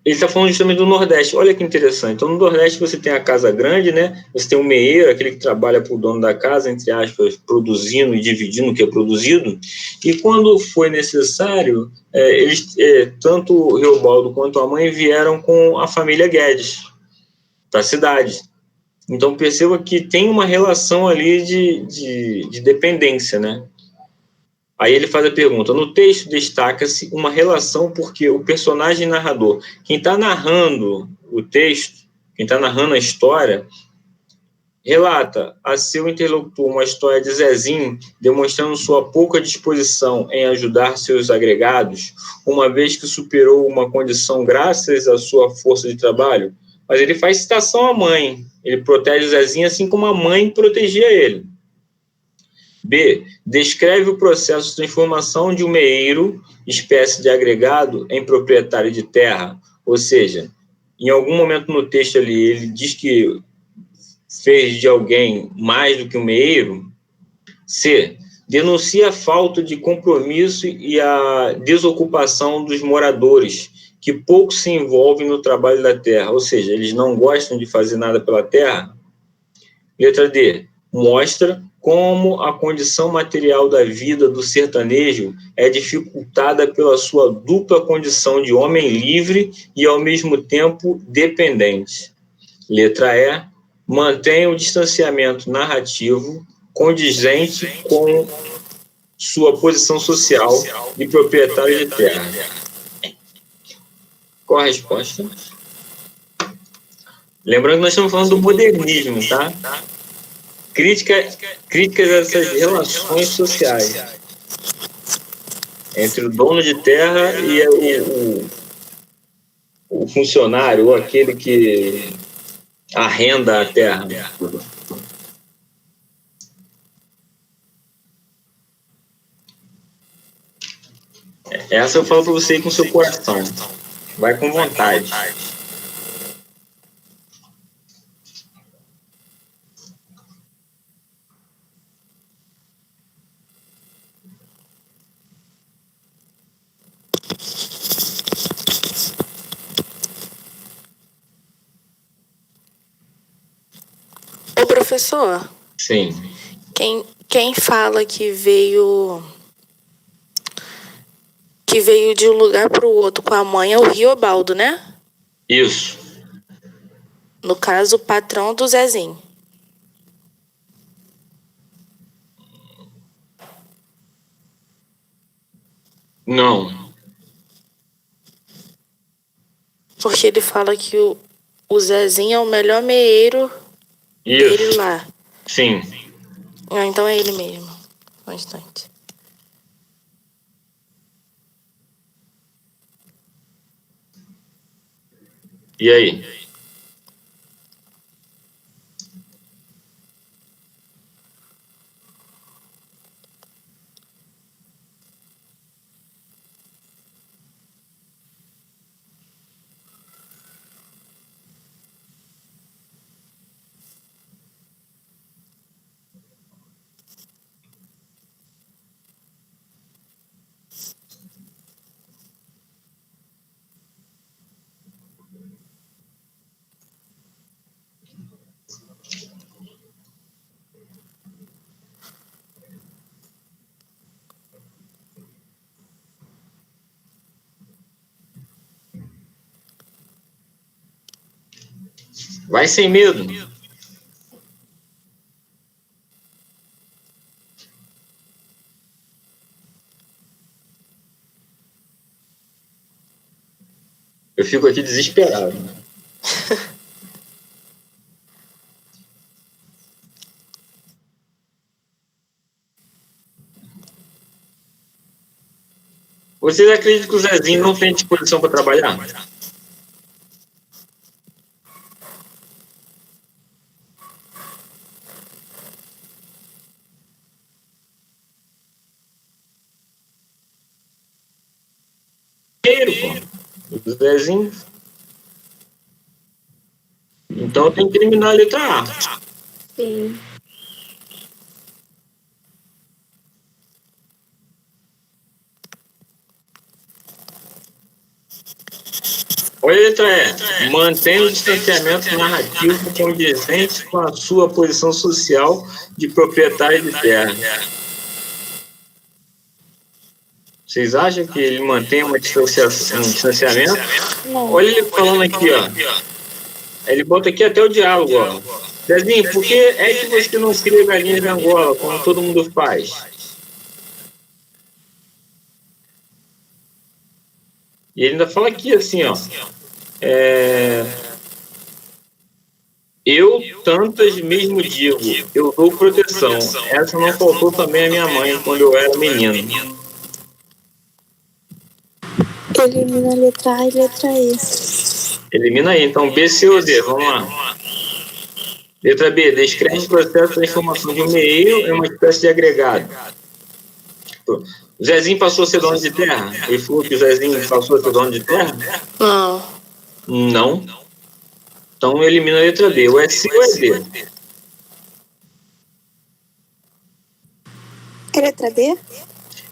ele está falando justamente do Nordeste. Olha que interessante. Então, no Nordeste você tem a casa grande, né? Você tem o meeiro, aquele que trabalha para o dono da casa, entre aspas, produzindo e dividindo o que é produzido. E quando foi necessário, tanto o Reobaldo quanto a mãe vieram com a família Guedes para a cidade. Então, perceba que tem uma relação ali de dependência, né? Aí ele faz a pergunta, no texto destaca-se uma relação porque o personagem narrador, quem está narrando o texto, quem está narrando a história, relata a seu interlocutor uma história de Zezinho, demonstrando sua pouca disposição em ajudar seus agregados, uma vez que superou uma condição graças à sua força de trabalho, mas ele faz citação à mãe, ele protege o Zezinho assim como a mãe protegia ele. B. Descreve o processo de transformação de um meeiro, espécie de agregado, em proprietário de terra. Ou seja, em algum momento no texto ali, ele diz que fez de alguém mais do que um meeiro. C. Denuncia a falta de compromisso e a desocupação dos moradores, que pouco se envolvem no trabalho da terra. Ou seja, eles não gostam de fazer nada pela terra. Letra D. Mostra como a condição material da vida do sertanejo é dificultada pela sua dupla condição de homem livre e, ao mesmo tempo, dependente. Letra E. Mantém o distanciamento narrativo condizente com sua posição social de proprietário de terra. Qual a resposta? Lembrando que nós estamos falando do modernismo, tá? Críticas a essas relações sociais entre o dono de terra e o funcionário, ou aquele que arrenda a terra. Essa eu falo para você com o seu coração. Vai com vontade. Ô, professor, Sim. quem fala que veio de um lugar para o outro com a mãe é o Riobaldo, né? Isso. No caso, o patrão do Zezinho. Não. Porque ele fala que o Zezinho é o melhor meeiro dele Isso. lá. Sim. Ah, então é ele mesmo. Um instante. E aí? Vai sem medo. Eu fico aqui desesperado. Vocês acreditam que o Zezinho não tem disposição para trabalhar? Pô. O Zezinho. Então tem que eliminar a letra A. Sim. Olha a letra E. Mantém o distanciamento narrativo condizente com a sua posição social de proprietário de terra. Vocês acham que ele mantém um distanciamento? Não. Olha ele falando aqui, ó. Ele bota aqui até o diálogo, ó. Zezinho, por que é que você não cria galinha de Angola, como todo mundo faz? E ele ainda fala aqui assim, ó. Eu tantas mesmo digo, eu dou proteção. Essa não faltou também à minha mãe quando eu era menino. Elimina a letra A e letra E. Elimina aí, então B, C ou D, vamos lá. Letra B, descreve o processo de transformação de um meio em uma espécie de agregado. O Zezinho passou a ser dono de terra? Ele falou que o Zezinho passou a ser dono de terra? Não. Não. Então elimina a letra B. O é C ou é D? É letra D?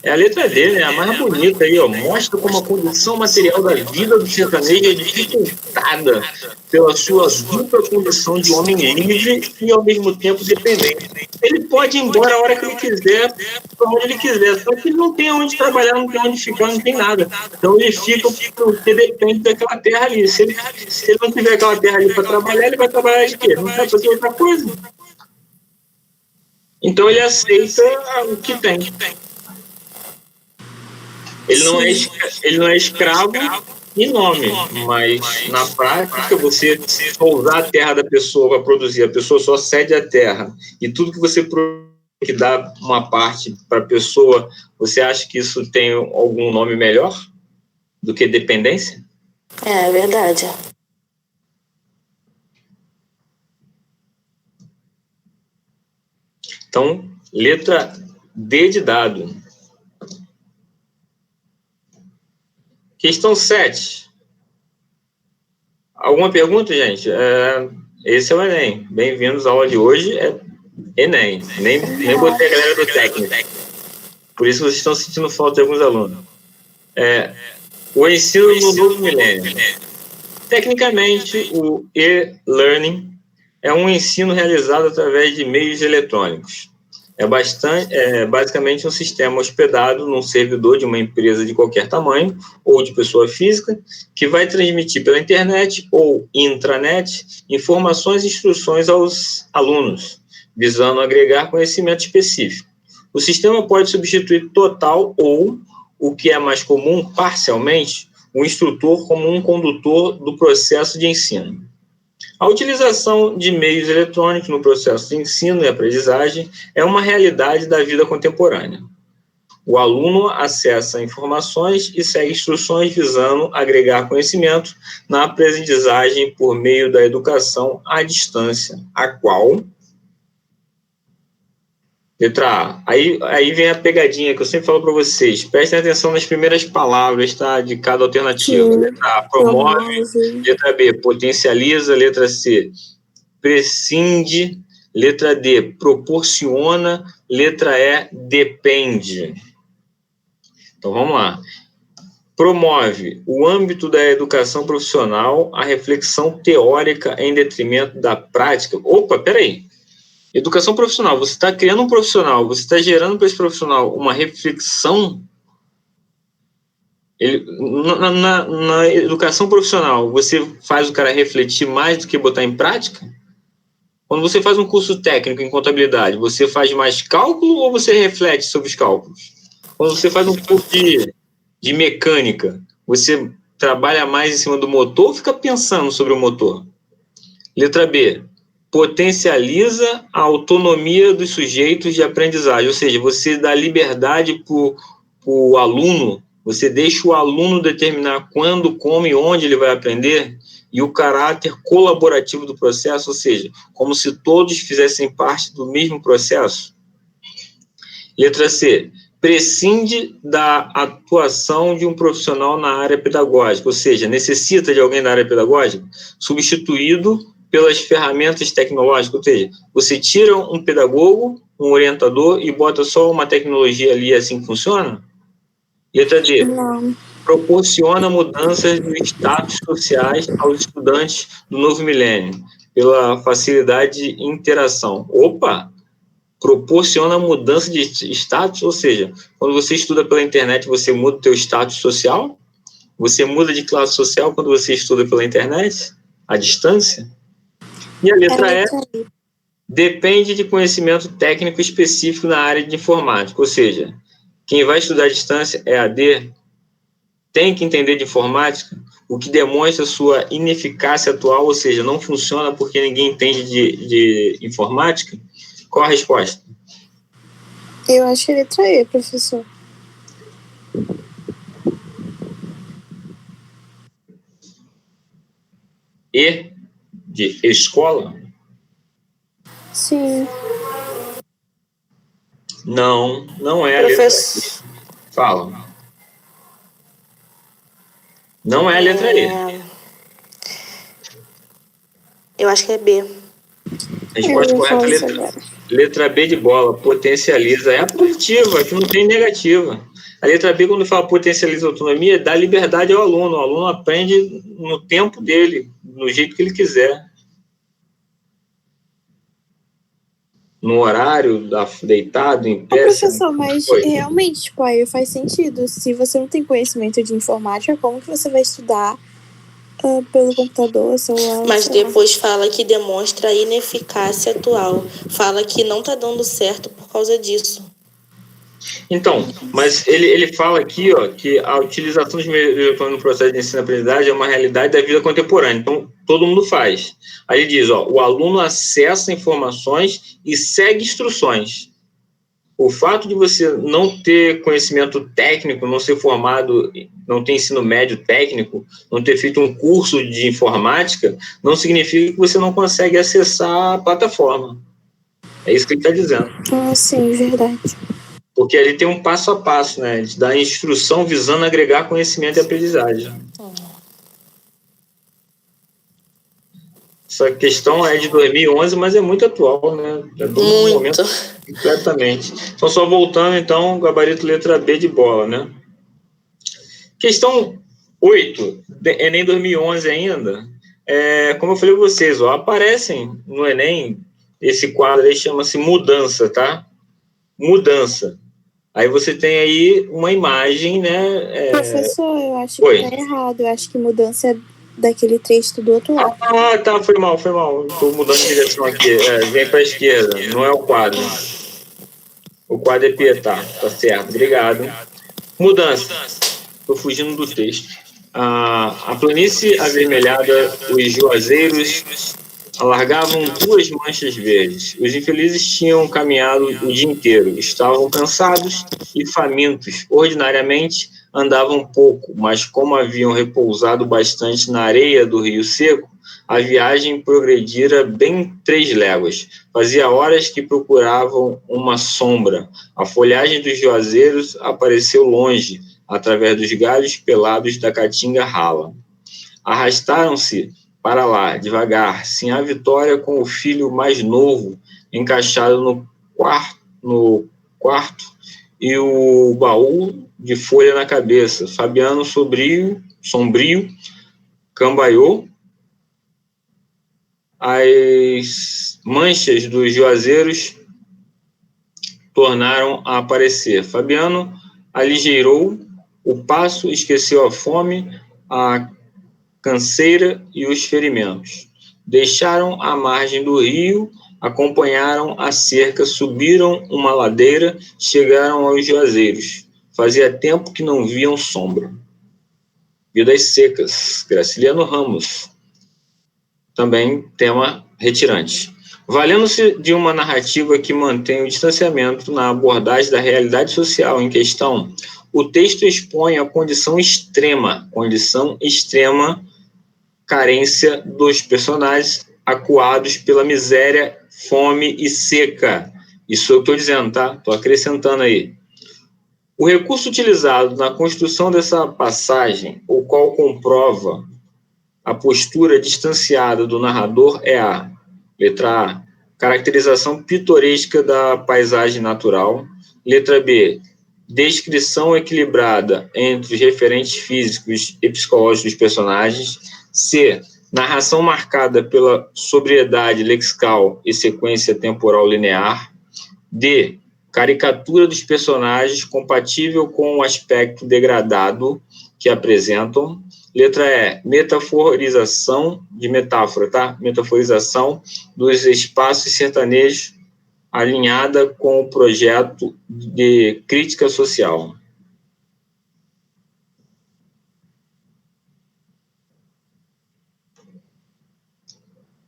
É a letra D, né? A mais bonita aí, ó. Mostra como a condição material da vida do sertanejo é dificultada pela sua dupla condição de homem livre e, ao mesmo tempo, dependente. Ele pode ir embora a hora que ele quiser, para onde ele quiser, só que ele não tem onde trabalhar, não tem onde ficar, não tem nada. Então ele fica porque depende daquela terra ali. Se ele não tiver aquela terra ali para trabalhar, ele vai trabalhar de quê? Não vai fazer outra coisa. Então ele aceita o que tem. Ele não é escravo em nome, mas na prática você usar a terra da pessoa para produzir, a pessoa só cede a terra e tudo que você que dá uma parte para a pessoa, você acha que isso tem algum nome melhor do que dependência? É verdade. Então, letra D de dado. Questão 7. Alguma pergunta, gente? Esse é o Enem. Bem-vindos à aula de hoje. É Enem. Nem botei a galera do técnico. Por isso vocês estão sentindo falta de alguns alunos. O ensino no novo milênio. Tecnicamente, o e-learning é um ensino realizado através de meios eletrônicos. É basicamente um sistema hospedado num servidor de uma empresa de qualquer tamanho ou de pessoa física que vai transmitir pela internet ou intranet informações e instruções aos alunos, visando agregar conhecimento específico. O sistema pode substituir total ou, o que é mais comum, parcialmente, o instrutor como um condutor do processo de ensino. A utilização de meios eletrônicos no processo de ensino e aprendizagem é uma realidade da vida contemporânea. O aluno acessa informações e segue instruções visando agregar conhecimento na aprendizagem por meio da educação à distância, a qual... Letra A. Aí vem a pegadinha que eu sempre falo para vocês. Prestem atenção nas primeiras palavras, tá? De cada alternativa. Sim. Letra A, promove. Letra B, potencializa. Letra C, prescinde. Letra D, proporciona. Letra E, depende. Então, vamos lá. Promove o âmbito da educação profissional, a reflexão teórica em detrimento da prática. Opa, peraí. Educação profissional, você está criando um profissional, você está gerando para esse profissional uma reflexão. Na educação profissional, você faz o cara refletir mais do que botar em prática? Quando você faz um curso técnico em contabilidade, você faz mais cálculo ou você reflete sobre os cálculos? Quando você faz um curso de mecânica, você trabalha mais em cima do motor ou fica pensando sobre o motor? Letra B, potencializa a autonomia dos sujeitos de aprendizagem, ou seja, você dá liberdade para o aluno, você deixa o aluno determinar quando, como e onde ele vai aprender, e o caráter colaborativo do processo, ou seja, como se todos fizessem parte do mesmo processo. Letra C, prescinde da atuação de um profissional na área pedagógica, ou seja, necessita de alguém da área pedagógica, substituído pelas ferramentas tecnológicas, ou seja, você tira um pedagogo, um orientador e bota só uma tecnologia ali, assim funciona? Letra D, Não. proporciona mudanças de status sociais aos estudantes do novo milênio, pela facilidade de interação. Opa! Proporciona mudança de status, ou seja, quando você estuda pela internet, você muda o teu status social? Você muda de classe social quando você estuda pela internet? À distância? E a letra E, depende de conhecimento técnico específico na área de informática, ou seja, quem vai estudar à distância, EAD, tem que entender de informática, o que demonstra sua ineficácia atual, ou seja, não funciona porque ninguém entende de informática. Qual a resposta? Eu acho a letra E, professor. E de escola? Sim. Não é a letra E. Fala. Não é a letra E. Eu acho que é B. A resposta correta é letra B de bola, potencializa. É a positiva, que não tem negativa. A letra B, quando fala potencializa a autonomia, dá liberdade ao aluno. O aluno aprende no tempo dele, no jeito que ele quiser. No horário, deitado, em pé. Professor, mas realmente, tipo, aí faz sentido. Se você não tem conhecimento de informática, como que você vai estudar pelo computador, celular? Mas depois fala que demonstra a ineficácia atual. Fala que não tá dando certo por causa disso. Então, mas ele fala aqui, ó, que a utilização de meios eletrônicos no processo de ensino-aprendizagem é uma realidade da vida contemporânea. Então, todo mundo faz. Aí ele diz, ó, o aluno acessa informações e segue instruções. O fato de você não ter conhecimento técnico, não ser formado, não ter ensino médio técnico, não ter feito um curso de informática, não significa que você não consegue acessar a plataforma. É isso que ele está dizendo. Ah, sim, verdade. Porque ali tem um passo a passo, né? De dar instrução visando agregar conhecimento e aprendizagem. Essa questão é de 2011, mas é muito atual, né? É do momento completamente. Então, só voltando, então, gabarito letra B de bola, né? Questão 8, Enem 2011 ainda. Como eu falei para vocês, ó, aparecem no Enem, esse quadro aí chama-se mudança, tá? Mudança. Aí você tem aí uma imagem, né? Professor, eu acho que tá errado. Eu acho que mudança é daquele trecho do outro lado. Ah, tá, foi mal. Estou mudando de direção aqui. Vem para a esquerda, não é o quadro. O quadro é P, tá certo, obrigado. Mudança. Estou fugindo do texto. A planície avermelhada, os juazeiros alargavam 2 manchas verdes. Os infelizes tinham caminhado o dia inteiro, estavam cansados e famintos. Ordinariamente andavam pouco, mas como haviam repousado bastante na areia do rio seco, a viagem progredira bem 3 léguas. Fazia horas que procuravam uma sombra. A folhagem dos juazeiros apareceu longe, através dos galhos pelados da caatinga rala. Arrastaram-se para lá, devagar, sem a Vitória com o filho mais novo encaixado no quarto e o baú de folha na cabeça. Fabiano, sombrio, cambaleou. As manchas dos juazeiros tornaram a aparecer. Fabiano aligeirou o passo, esqueceu a fome, a canseira e os ferimentos. Deixaram a margem do rio, acompanharam a cerca, subiram uma ladeira, chegaram aos juazeiros. Fazia tempo que não viam sombra. Vidas Secas, Graciliano Ramos. Também tema retirante. Valendo-se de uma narrativa que mantém o distanciamento na abordagem da realidade social em questão, o texto expõe a condição extrema, carência dos personagens acuados pela miséria, fome e seca. Isso eu estou dizendo, tá? Estou acrescentando aí. O recurso utilizado na construção dessa passagem, o qual comprova a postura distanciada do narrador, é a letra A, caracterização pitoresca da paisagem natural. Letra B, descrição equilibrada entre os referentes físicos e psicológicos dos personagens. C, narração marcada pela sobriedade lexical e sequência temporal linear. D, caricatura dos personagens compatível com o aspecto degradado que apresentam. Letra E, metaforização de metáfora, tá? Metaforização dos espaços sertanejos alinhada com o projeto de crítica social.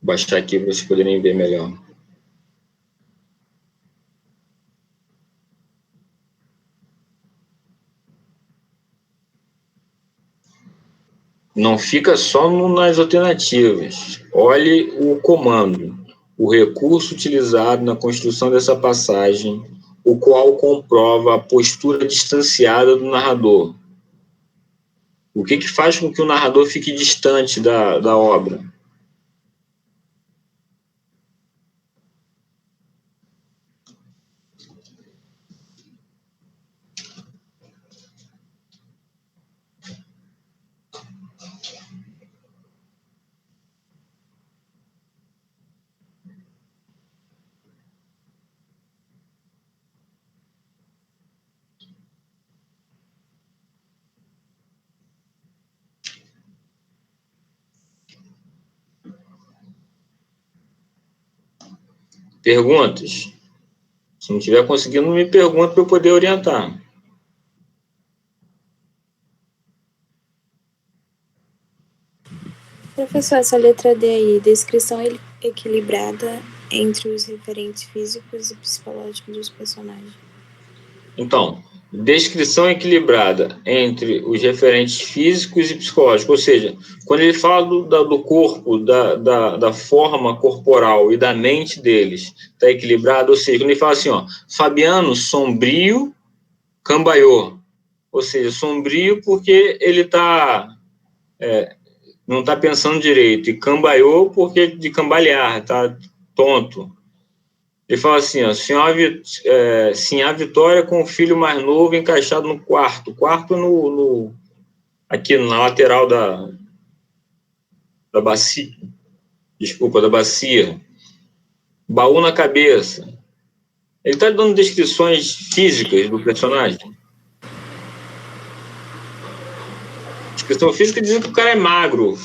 Vou baixar aqui para vocês poderem ver melhor. Não fica só nas alternativas. Olhe o comando, o recurso utilizado na construção dessa passagem, o qual comprova a postura distanciada do narrador. O que faz com que o narrador fique distante da obra? Perguntas? Se não estiver conseguindo, me pergunta para eu poder orientar. Professor, essa letra D aí, descrição equilibrada entre os referentes físicos e psicológicos dos personagens. Então, descrição equilibrada entre os referentes físicos e psicológicos, ou seja, quando ele fala do corpo, da forma corporal e da mente deles, está equilibrado, ou seja, quando ele fala assim, ó, Fabiano, sombrio, cambaiou, ou seja, sombrio porque ele não está pensando direito, e cambaiou porque de cambalear, está tonto. Ele fala assim, ó, Sinhá Vitória com o filho mais novo encaixado no quarto. Quarto aqui na lateral da bacia. Desculpa, da bacia. Baú na cabeça. Ele está dando descrições físicas do personagem. Descrição física dizendo que o cara é magro,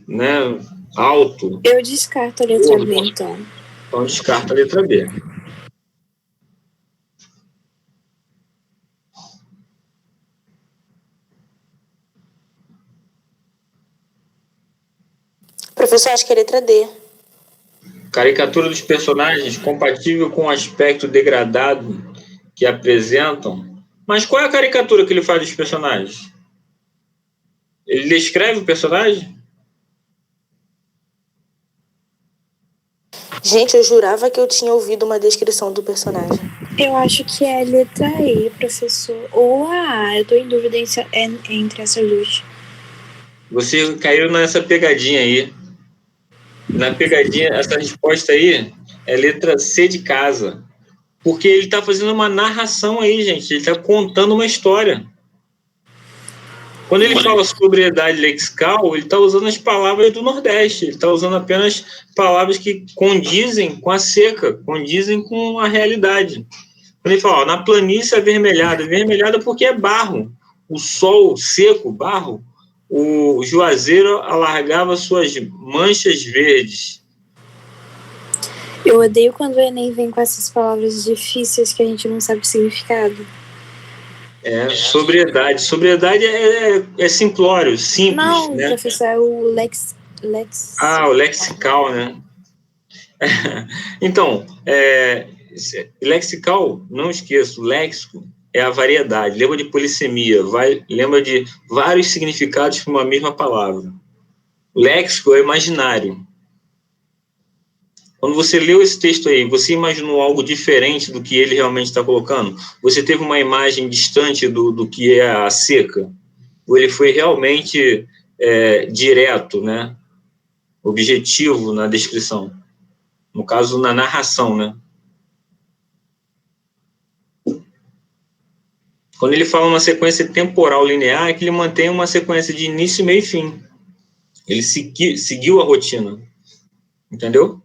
né? Alto. Eu descarto a letra B, então. Então descarta a letra B. Professor, acho que é a letra D. Caricatura dos personagens compatível com o aspecto degradado que apresentam. Mas qual é a caricatura que ele faz dos personagens? Ele descreve o personagem? Gente, eu jurava que eu tinha ouvido uma descrição do personagem. Eu acho que é a letra E, professor. Ou a A, eu tô em dúvida entre essas duas. Você caiu nessa pegadinha aí. Na pegadinha, essa resposta aí é letra C de casa. Porque ele está fazendo uma narração aí, gente. Ele está contando uma história. Quando ele fala sobriedade lexical, ele está usando as palavras do Nordeste. Ele está usando apenas palavras que condizem com a seca, condizem com a realidade. Quando ele fala, ó, na planície avermelhada porque é barro. O sol seco, barro, o juazeiro alargava suas manchas verdes. Eu odeio quando o Enem vem com essas palavras difíceis que a gente não sabe o significado. Sobriedade. Sobriedade é simplório, simples, Não, né? professor, é o lex... O lexical, né? Então, lexical, não esqueço, léxico é a variedade. Lembra de polissemia, lembra de vários significados para uma mesma palavra. Léxico é imaginário. Quando você leu esse texto aí, você imaginou algo diferente do que ele realmente está colocando? Você teve uma imagem distante do que é a seca? Ou ele foi realmente direto, né? Objetivo na descrição? No caso, na narração, né? Quando ele fala uma sequência temporal linear, é que ele mantém uma sequência de início, meio e fim. Ele seguiu a rotina. Entendeu?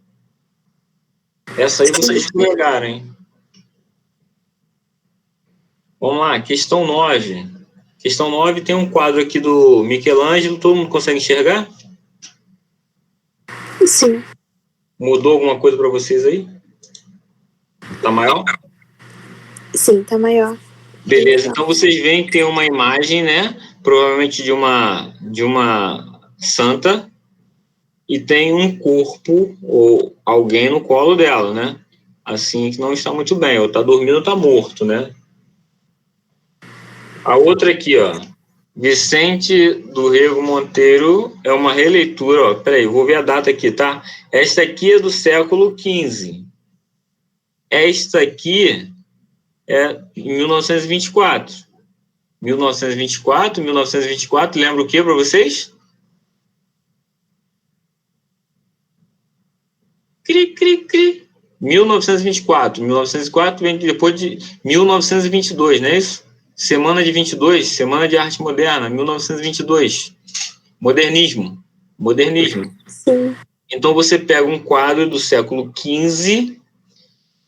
Essa aí vocês escorregaram, hein? Vamos lá, questão 9. Questão 9 tem um quadro aqui do Michelangelo. Todo mundo consegue enxergar? Sim. Mudou alguma coisa para vocês aí? Tá maior? Sim, tá maior. Beleza, então vocês veem que tem uma imagem, né? Provavelmente de uma santa, e tem um corpo ou alguém no colo dela, né? Assim que não está muito bem, ou está dormindo ou está morto, né? A outra aqui, ó, Vicente do Rego Monteiro, é uma releitura, ó, peraí, vou ver a data aqui, tá? Esta aqui é do século XV. Esta aqui é 1924. 1924, lembra o que para vocês? Cri, cri, cri. 1924 vem depois de 1922, não é isso? Semana de 22, Semana de Arte Moderna, 1922. Modernismo. Sim. Então você pega um quadro do século XV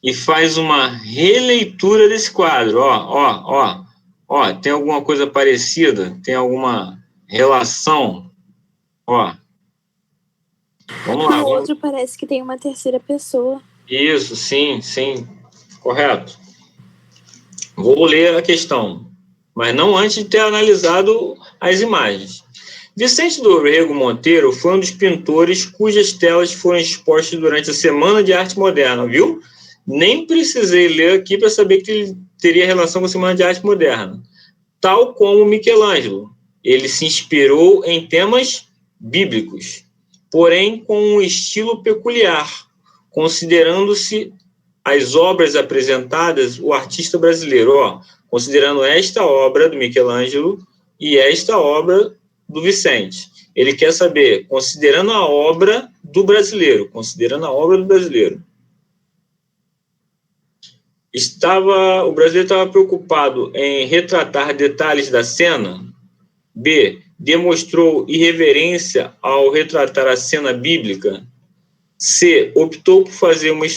e faz uma releitura desse quadro. Ó, tem alguma coisa parecida? Tem alguma relação? Ó. Vamos lá. No outro parece que tem uma terceira pessoa. Isso, sim, correto. Vou ler a questão, mas não antes de ter analisado as imagens. Vicente do Rego Monteiro foi um dos pintores cujas telas foram expostas durante a Semana de Arte Moderna, viu? Nem precisei ler aqui para saber que ele teria relação com a Semana de Arte Moderna. Tal como Michelangelo, ele se inspirou em temas bíblicos, porém com um estilo peculiar, considerando-se as obras apresentadas o artista brasileiro, considerando esta obra do Michelangelo e esta obra do Vicente. Ele quer saber, considerando a obra do brasileiro. O brasileiro estava preocupado em retratar detalhes da cena. B. Demonstrou irreverência ao retratar a cena bíblica. C. Optou por fazer uma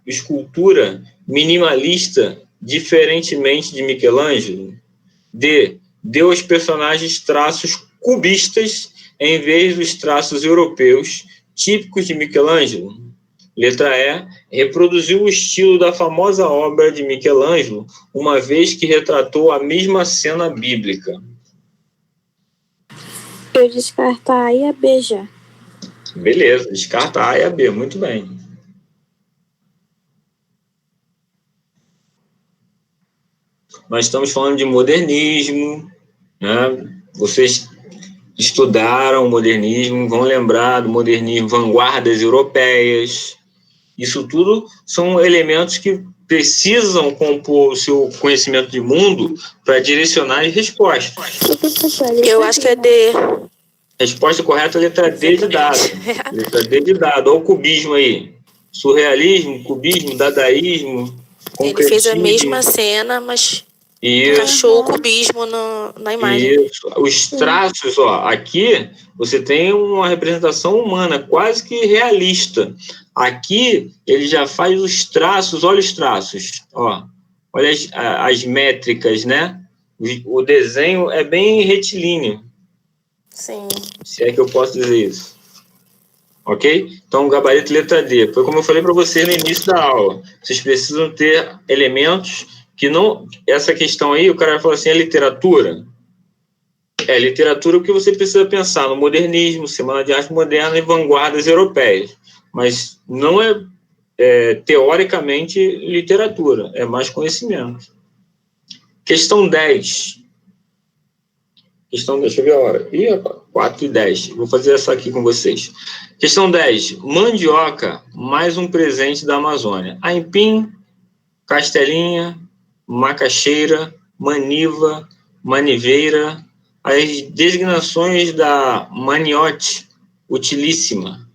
escultura minimalista, diferentemente de Michelangelo. D. Deu aos personagens traços cubistas em vez dos traços europeus típicos de Michelangelo. Letra E. Reproduziu o estilo da famosa obra de Michelangelo, uma vez que retratou a mesma cena bíblica. Eu descarto a A e a B já. Beleza, descarta a A e a B, muito bem. Nós estamos falando de modernismo, né? Vocês estudaram o modernismo, vão lembrar do modernismo, vanguardas europeias. Isso tudo são elementos que precisam compor o seu conhecimento de mundo para direcionar as respostas. Eu acho que é D. Resposta correta, letra D de dado. Letra D de dado. Olha o cubismo aí. Surrealismo, cubismo, dadaísmo, concretismo. Ele fez a mesma cena, mas encaixou o cubismo na imagem. Isso. Os traços, aqui você tem uma representação humana, quase que realista. Aqui ele já faz os traços, olha os traços. Olha as métricas, né? O desenho é bem retilíneo. Sim. Se é que eu posso dizer isso. Ok? Então, gabarito letra D. Foi como eu falei para vocês no início da aula. Vocês precisam ter elementos que não... Essa questão aí, o cara vai falar assim, é literatura? É literatura porque você precisa pensar no modernismo, Semana de Arte Moderna e vanguardas europeias. Mas não é teoricamente literatura, é mais conhecimento. Questão 10. Deixa eu ver a hora. 4:10. Vou fazer essa aqui com vocês. Questão 10. Mandioca, mais um presente da Amazônia. Aipim, castelinha, macaxeira, maniva, maniveira. As designações da maniote utilíssima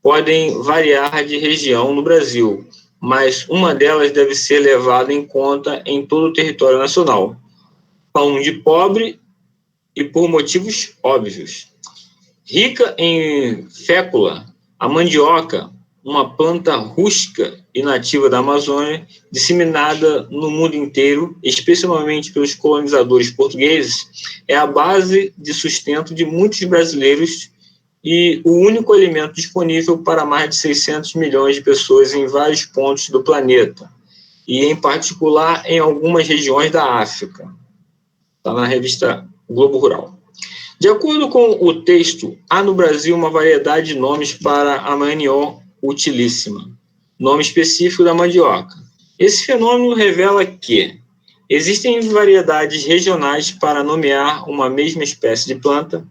podem variar de região no Brasil, mas uma delas deve ser levada em conta em todo o território nacional. Pão de pobre e por motivos óbvios. Rica em fécula, a mandioca, uma planta rústica e nativa da Amazônia, disseminada no mundo inteiro, especialmente pelos colonizadores portugueses, é a base de sustento de muitos brasileiros e o único alimento disponível para mais de 600 milhões de pessoas em vários pontos do planeta, e em particular em algumas regiões da África. Está na revista Globo Rural. De acordo com o texto, há no Brasil uma variedade de nomes para a manió utilíssima, nome específico da mandioca. Esse fenômeno revela que existem variedades regionais para nomear uma mesma espécie de planta.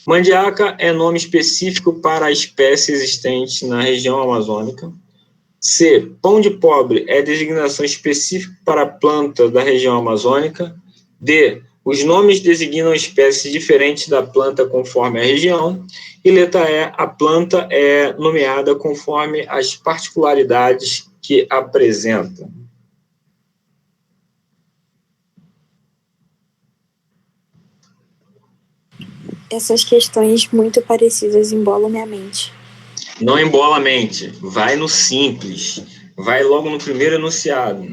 Mandioca é nome específico para a espécie existente na região amazônica. C. Pão de pobre é designação específica para a planta da região amazônica. D. Os nomes designam espécies diferentes da planta conforme a região. E letra E. A planta é nomeada conforme as particularidades que apresenta. Essas questões muito parecidas embolam minha mente. Não embola a mente, vai no simples, vai logo no primeiro enunciado,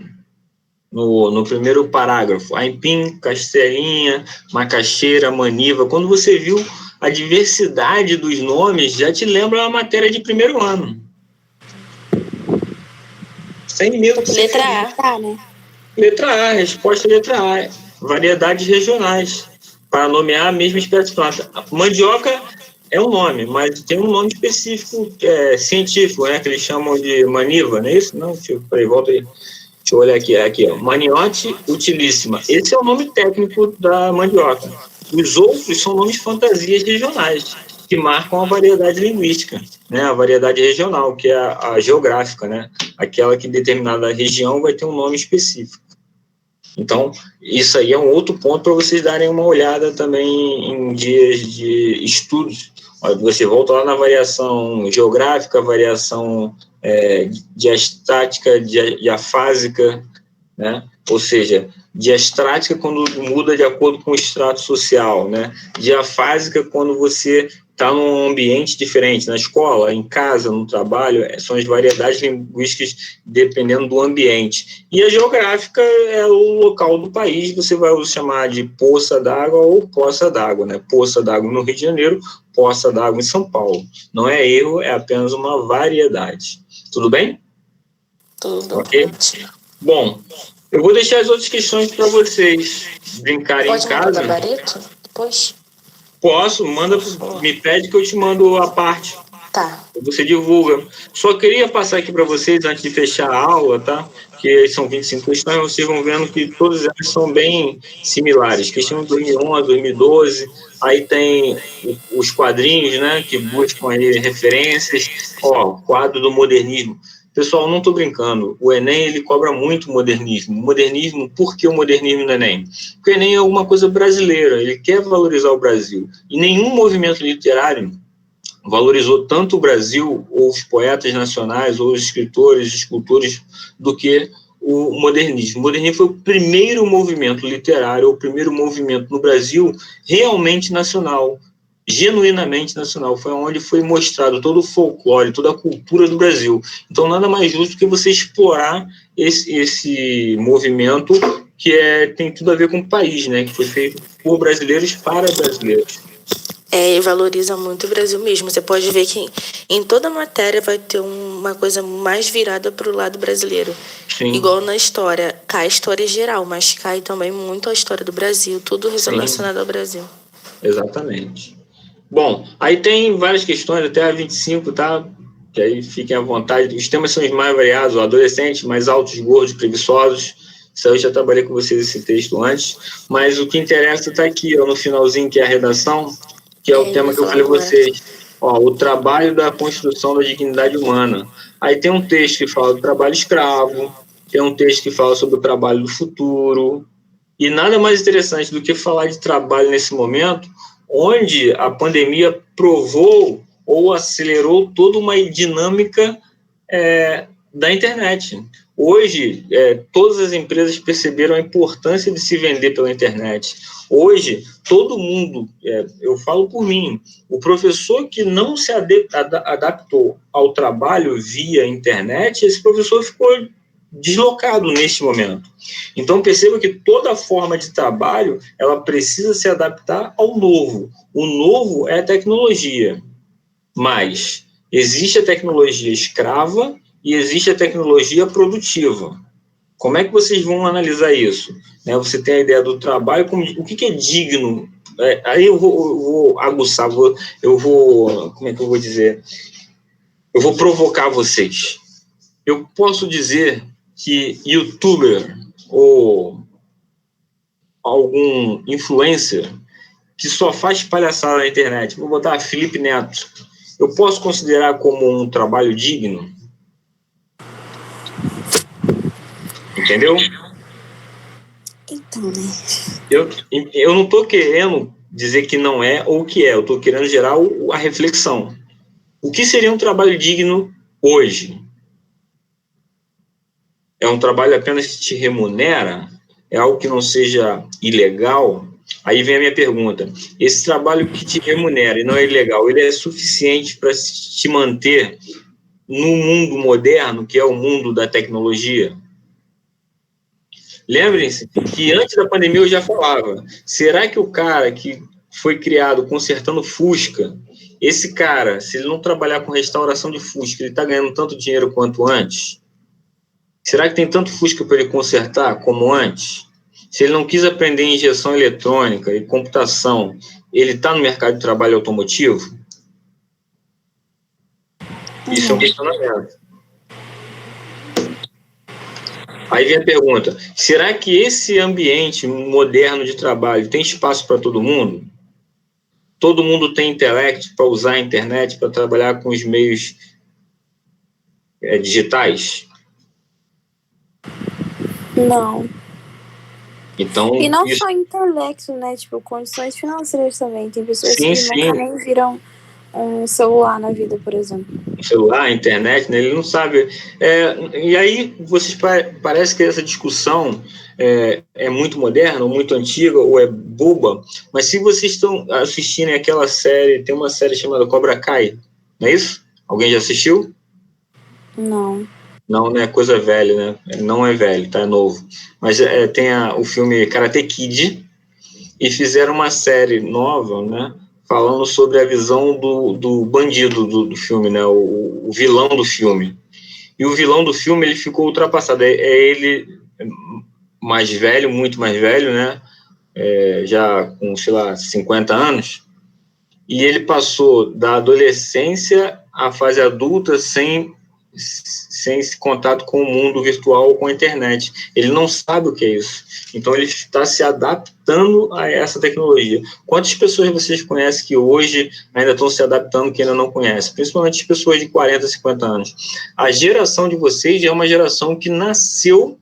no primeiro parágrafo. Aipim, castelinha, macaxeira, maniva. Quando você viu a diversidade dos nomes, já te lembra a matéria de primeiro ano. Sem medo de Letra A. Né? Letra A, resposta letra A. Variedades regionais, para nomear a mesma espécie de planta. Mandioca é um nome, mas tem um nome específico científico, né, que eles chamam de maniva, não é isso? Não, peraí, volta aí. Deixa eu olhar aqui, ó. Maniote utilíssima. Esse é o nome técnico da mandioca. Os outros são nomes fantasias regionais, que marcam a variedade linguística, né? A variedade regional, que é a geográfica, né? Aquela que determinada região vai ter um nome específico. Então, isso aí é um outro ponto para vocês darem uma olhada também em dias de estudos. Você volta lá na variação geográfica, variação diastática, diafásica, né? Ou seja, diastrática quando muda de acordo com o extrato social, né? Diafásica quando você está num ambiente diferente, na escola, em casa, no trabalho, são as variedades linguísticas dependendo do ambiente. E a geográfica é o local do país, você vai chamar de poça d'água ou poça d'água, né? Poça d'água no Rio de Janeiro, poça d'água em São Paulo. Não é erro, é apenas uma variedade. Tudo bem? Tudo. Ok? Bom, eu vou deixar as outras questões para vocês brincarem em casa. Pode mandar gabarito depois? Posso, me pede que eu te mando a parte. Tá. Você divulga. Só queria passar aqui para vocês, antes de fechar a aula, tá? Que são 25 questões, vocês vão vendo que todas elas são bem similares. Questão de 2011, 2012, aí tem os quadrinhos, né? Que buscam aí referências. Ó, quadro do modernismo. Pessoal, não estou brincando. O Enem, ele cobra muito modernismo. Modernismo, por que o modernismo no Enem? Porque o Enem é alguma coisa brasileira, ele quer valorizar o Brasil. E nenhum movimento literário valorizou tanto o Brasil, ou os poetas nacionais, ou os escritores, escultores, do que o modernismo. O modernismo foi o primeiro movimento literário, o primeiro movimento no Brasil realmente nacional, genuinamente nacional. Foi onde foi mostrado todo o folclore, toda a cultura do Brasil. Então, nada mais justo que você explorar esse movimento que tem tudo a ver com o país, né? Que foi feito por brasileiros para brasileiros. E valoriza muito o Brasil mesmo. Você pode ver que em toda matéria vai ter uma coisa mais virada para o lado brasileiro. Sim. Igual na história. Cai a história geral, mas cai também muito a história do Brasil. Tudo relacionado ao Brasil. Exatamente. Bom, aí tem várias questões, até a 25, tá? Que aí fiquem à vontade. Os temas são os mais variados, o adolescente, mais altos, gordos, preguiçosos. Isso aí eu já trabalhei com vocês esse texto antes. Mas o que interessa está aqui, ó, no finalzinho, que é a redação, que é o tema que eu falei a vocês. Ó, o trabalho da construção da dignidade humana. Aí tem um texto que fala do trabalho escravo, tem um texto que fala sobre o trabalho do futuro. E nada mais interessante do que falar de trabalho nesse momento, onde a pandemia provou ou acelerou toda uma dinâmica da internet. Hoje, todas as empresas perceberam a importância de se vender pela internet. Hoje, todo mundo, eu falo por mim, o professor que não se adaptou ao trabalho via internet, esse professor ficou deslocado neste momento. Então, perceba que toda forma de trabalho, ela precisa se adaptar ao novo. O novo é a tecnologia, mas existe a tecnologia escrava e existe a tecnologia produtiva. Como é que vocês vão analisar isso? Você tem a ideia do trabalho, o que é digno? Aí eu vou aguçar, como é que eu vou dizer? Eu vou provocar vocês. Eu posso dizer que youtuber ou algum influencer que só faz palhaçada na internet, vou botar Felipe Neto, eu posso considerar como um trabalho digno? Entendeu? Então, né? Eu não estou querendo dizer que não é ou que é, eu estou querendo gerar a reflexão. O que seria um trabalho digno hoje? É um trabalho apenas que te remunera? É algo que não seja ilegal? Aí vem a minha pergunta. Esse trabalho que te remunera e não é ilegal, ele é suficiente para te manter no mundo moderno, que é o mundo da tecnologia? Lembrem-se que antes da pandemia eu já falava, será que o cara que foi criado consertando Fusca, esse cara, se ele não trabalhar com restauração de Fusca, ele está ganhando tanto dinheiro quanto antes? Será que tem tanto Fusca para ele consertar como antes? Se ele não quis aprender injeção eletrônica e computação, ele está no mercado de trabalho automotivo? Isso é um questionamento. Aí vem a pergunta, será que esse ambiente moderno de trabalho tem espaço para todo mundo? Todo mundo tem intelecto para usar a internet, para trabalhar com os meios digitais? Não. Então, e não só intelecto, né? Tipo, condições financeiras também. Tem pessoas que nunca nem viram um celular na vida, por exemplo. Celular, a internet, né? Ele não sabe. E aí, vocês parece que essa discussão é muito moderna, ou muito antiga, ou é boba, mas se vocês estão assistindo aquela série, tem uma série chamada Cobra Kai, não é isso? Alguém já assistiu? Não. Não é coisa velha, né? Não é velho, tá? É novo. Mas tem o filme Karate Kid e fizeram uma série nova, né? Falando sobre a visão do bandido do filme, né? O vilão do filme. E o vilão do filme, ele ficou ultrapassado. É ele mais velho, muito mais velho, né? Já com, sei lá, 50 anos. E ele passou da adolescência à fase adulta sem esse contato com o mundo virtual ou com a internet. Ele não sabe o que é isso. Então, ele está se adaptando a essa tecnologia. Quantas pessoas vocês conhecem que hoje ainda estão se adaptando que ainda não conhecem? Principalmente as pessoas de 40, 50 anos. A geração de vocês é uma geração que nasceu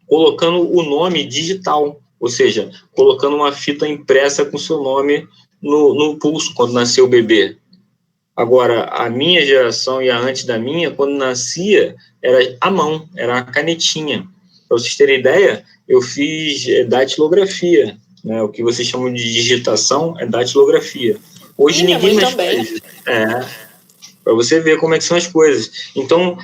colocando o nome digital, ou seja, colocando uma fita impressa com seu nome no pulso, quando nasceu o bebê. Agora, a minha geração e a antes da minha, quando nascia, era à mão, era a canetinha. Para vocês terem ideia, eu fiz datilografia, né? O que vocês chamam de digitação é datilografia. Hoje ninguém mais faz isso. Para você ver como é que são as coisas. Então,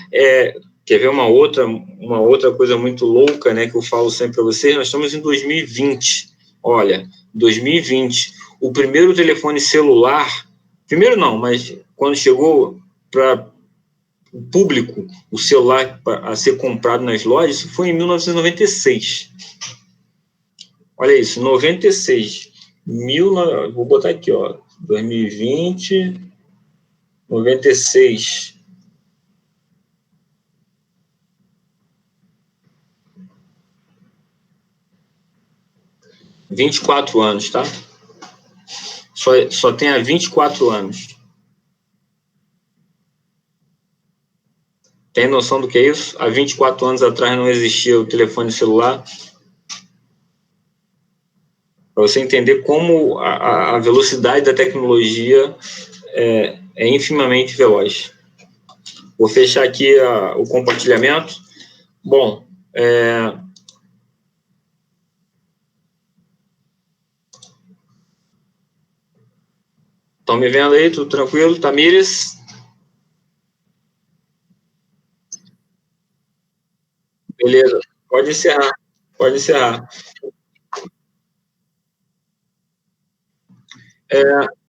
quer ver uma outra coisa muito louca, né, que eu falo sempre para vocês? Nós estamos em 2020. Olha, 2020. o primeiro telefone celular, primeiro não, mas quando chegou para o público o celular a ser comprado nas lojas, isso foi em 1996. Olha isso, 96. Vou botar aqui, ó, 2020, 96. $24, tá? Só tem há 24 anos. Tem noção do que é isso? Há 24 anos atrás não existia o telefone celular. Para você entender como a velocidade da tecnologia é infimamente veloz. Vou fechar aqui o compartilhamento. Bom, estão me vendo aí? Tudo tranquilo? Tamires? Beleza, pode encerrar. Pode encerrar.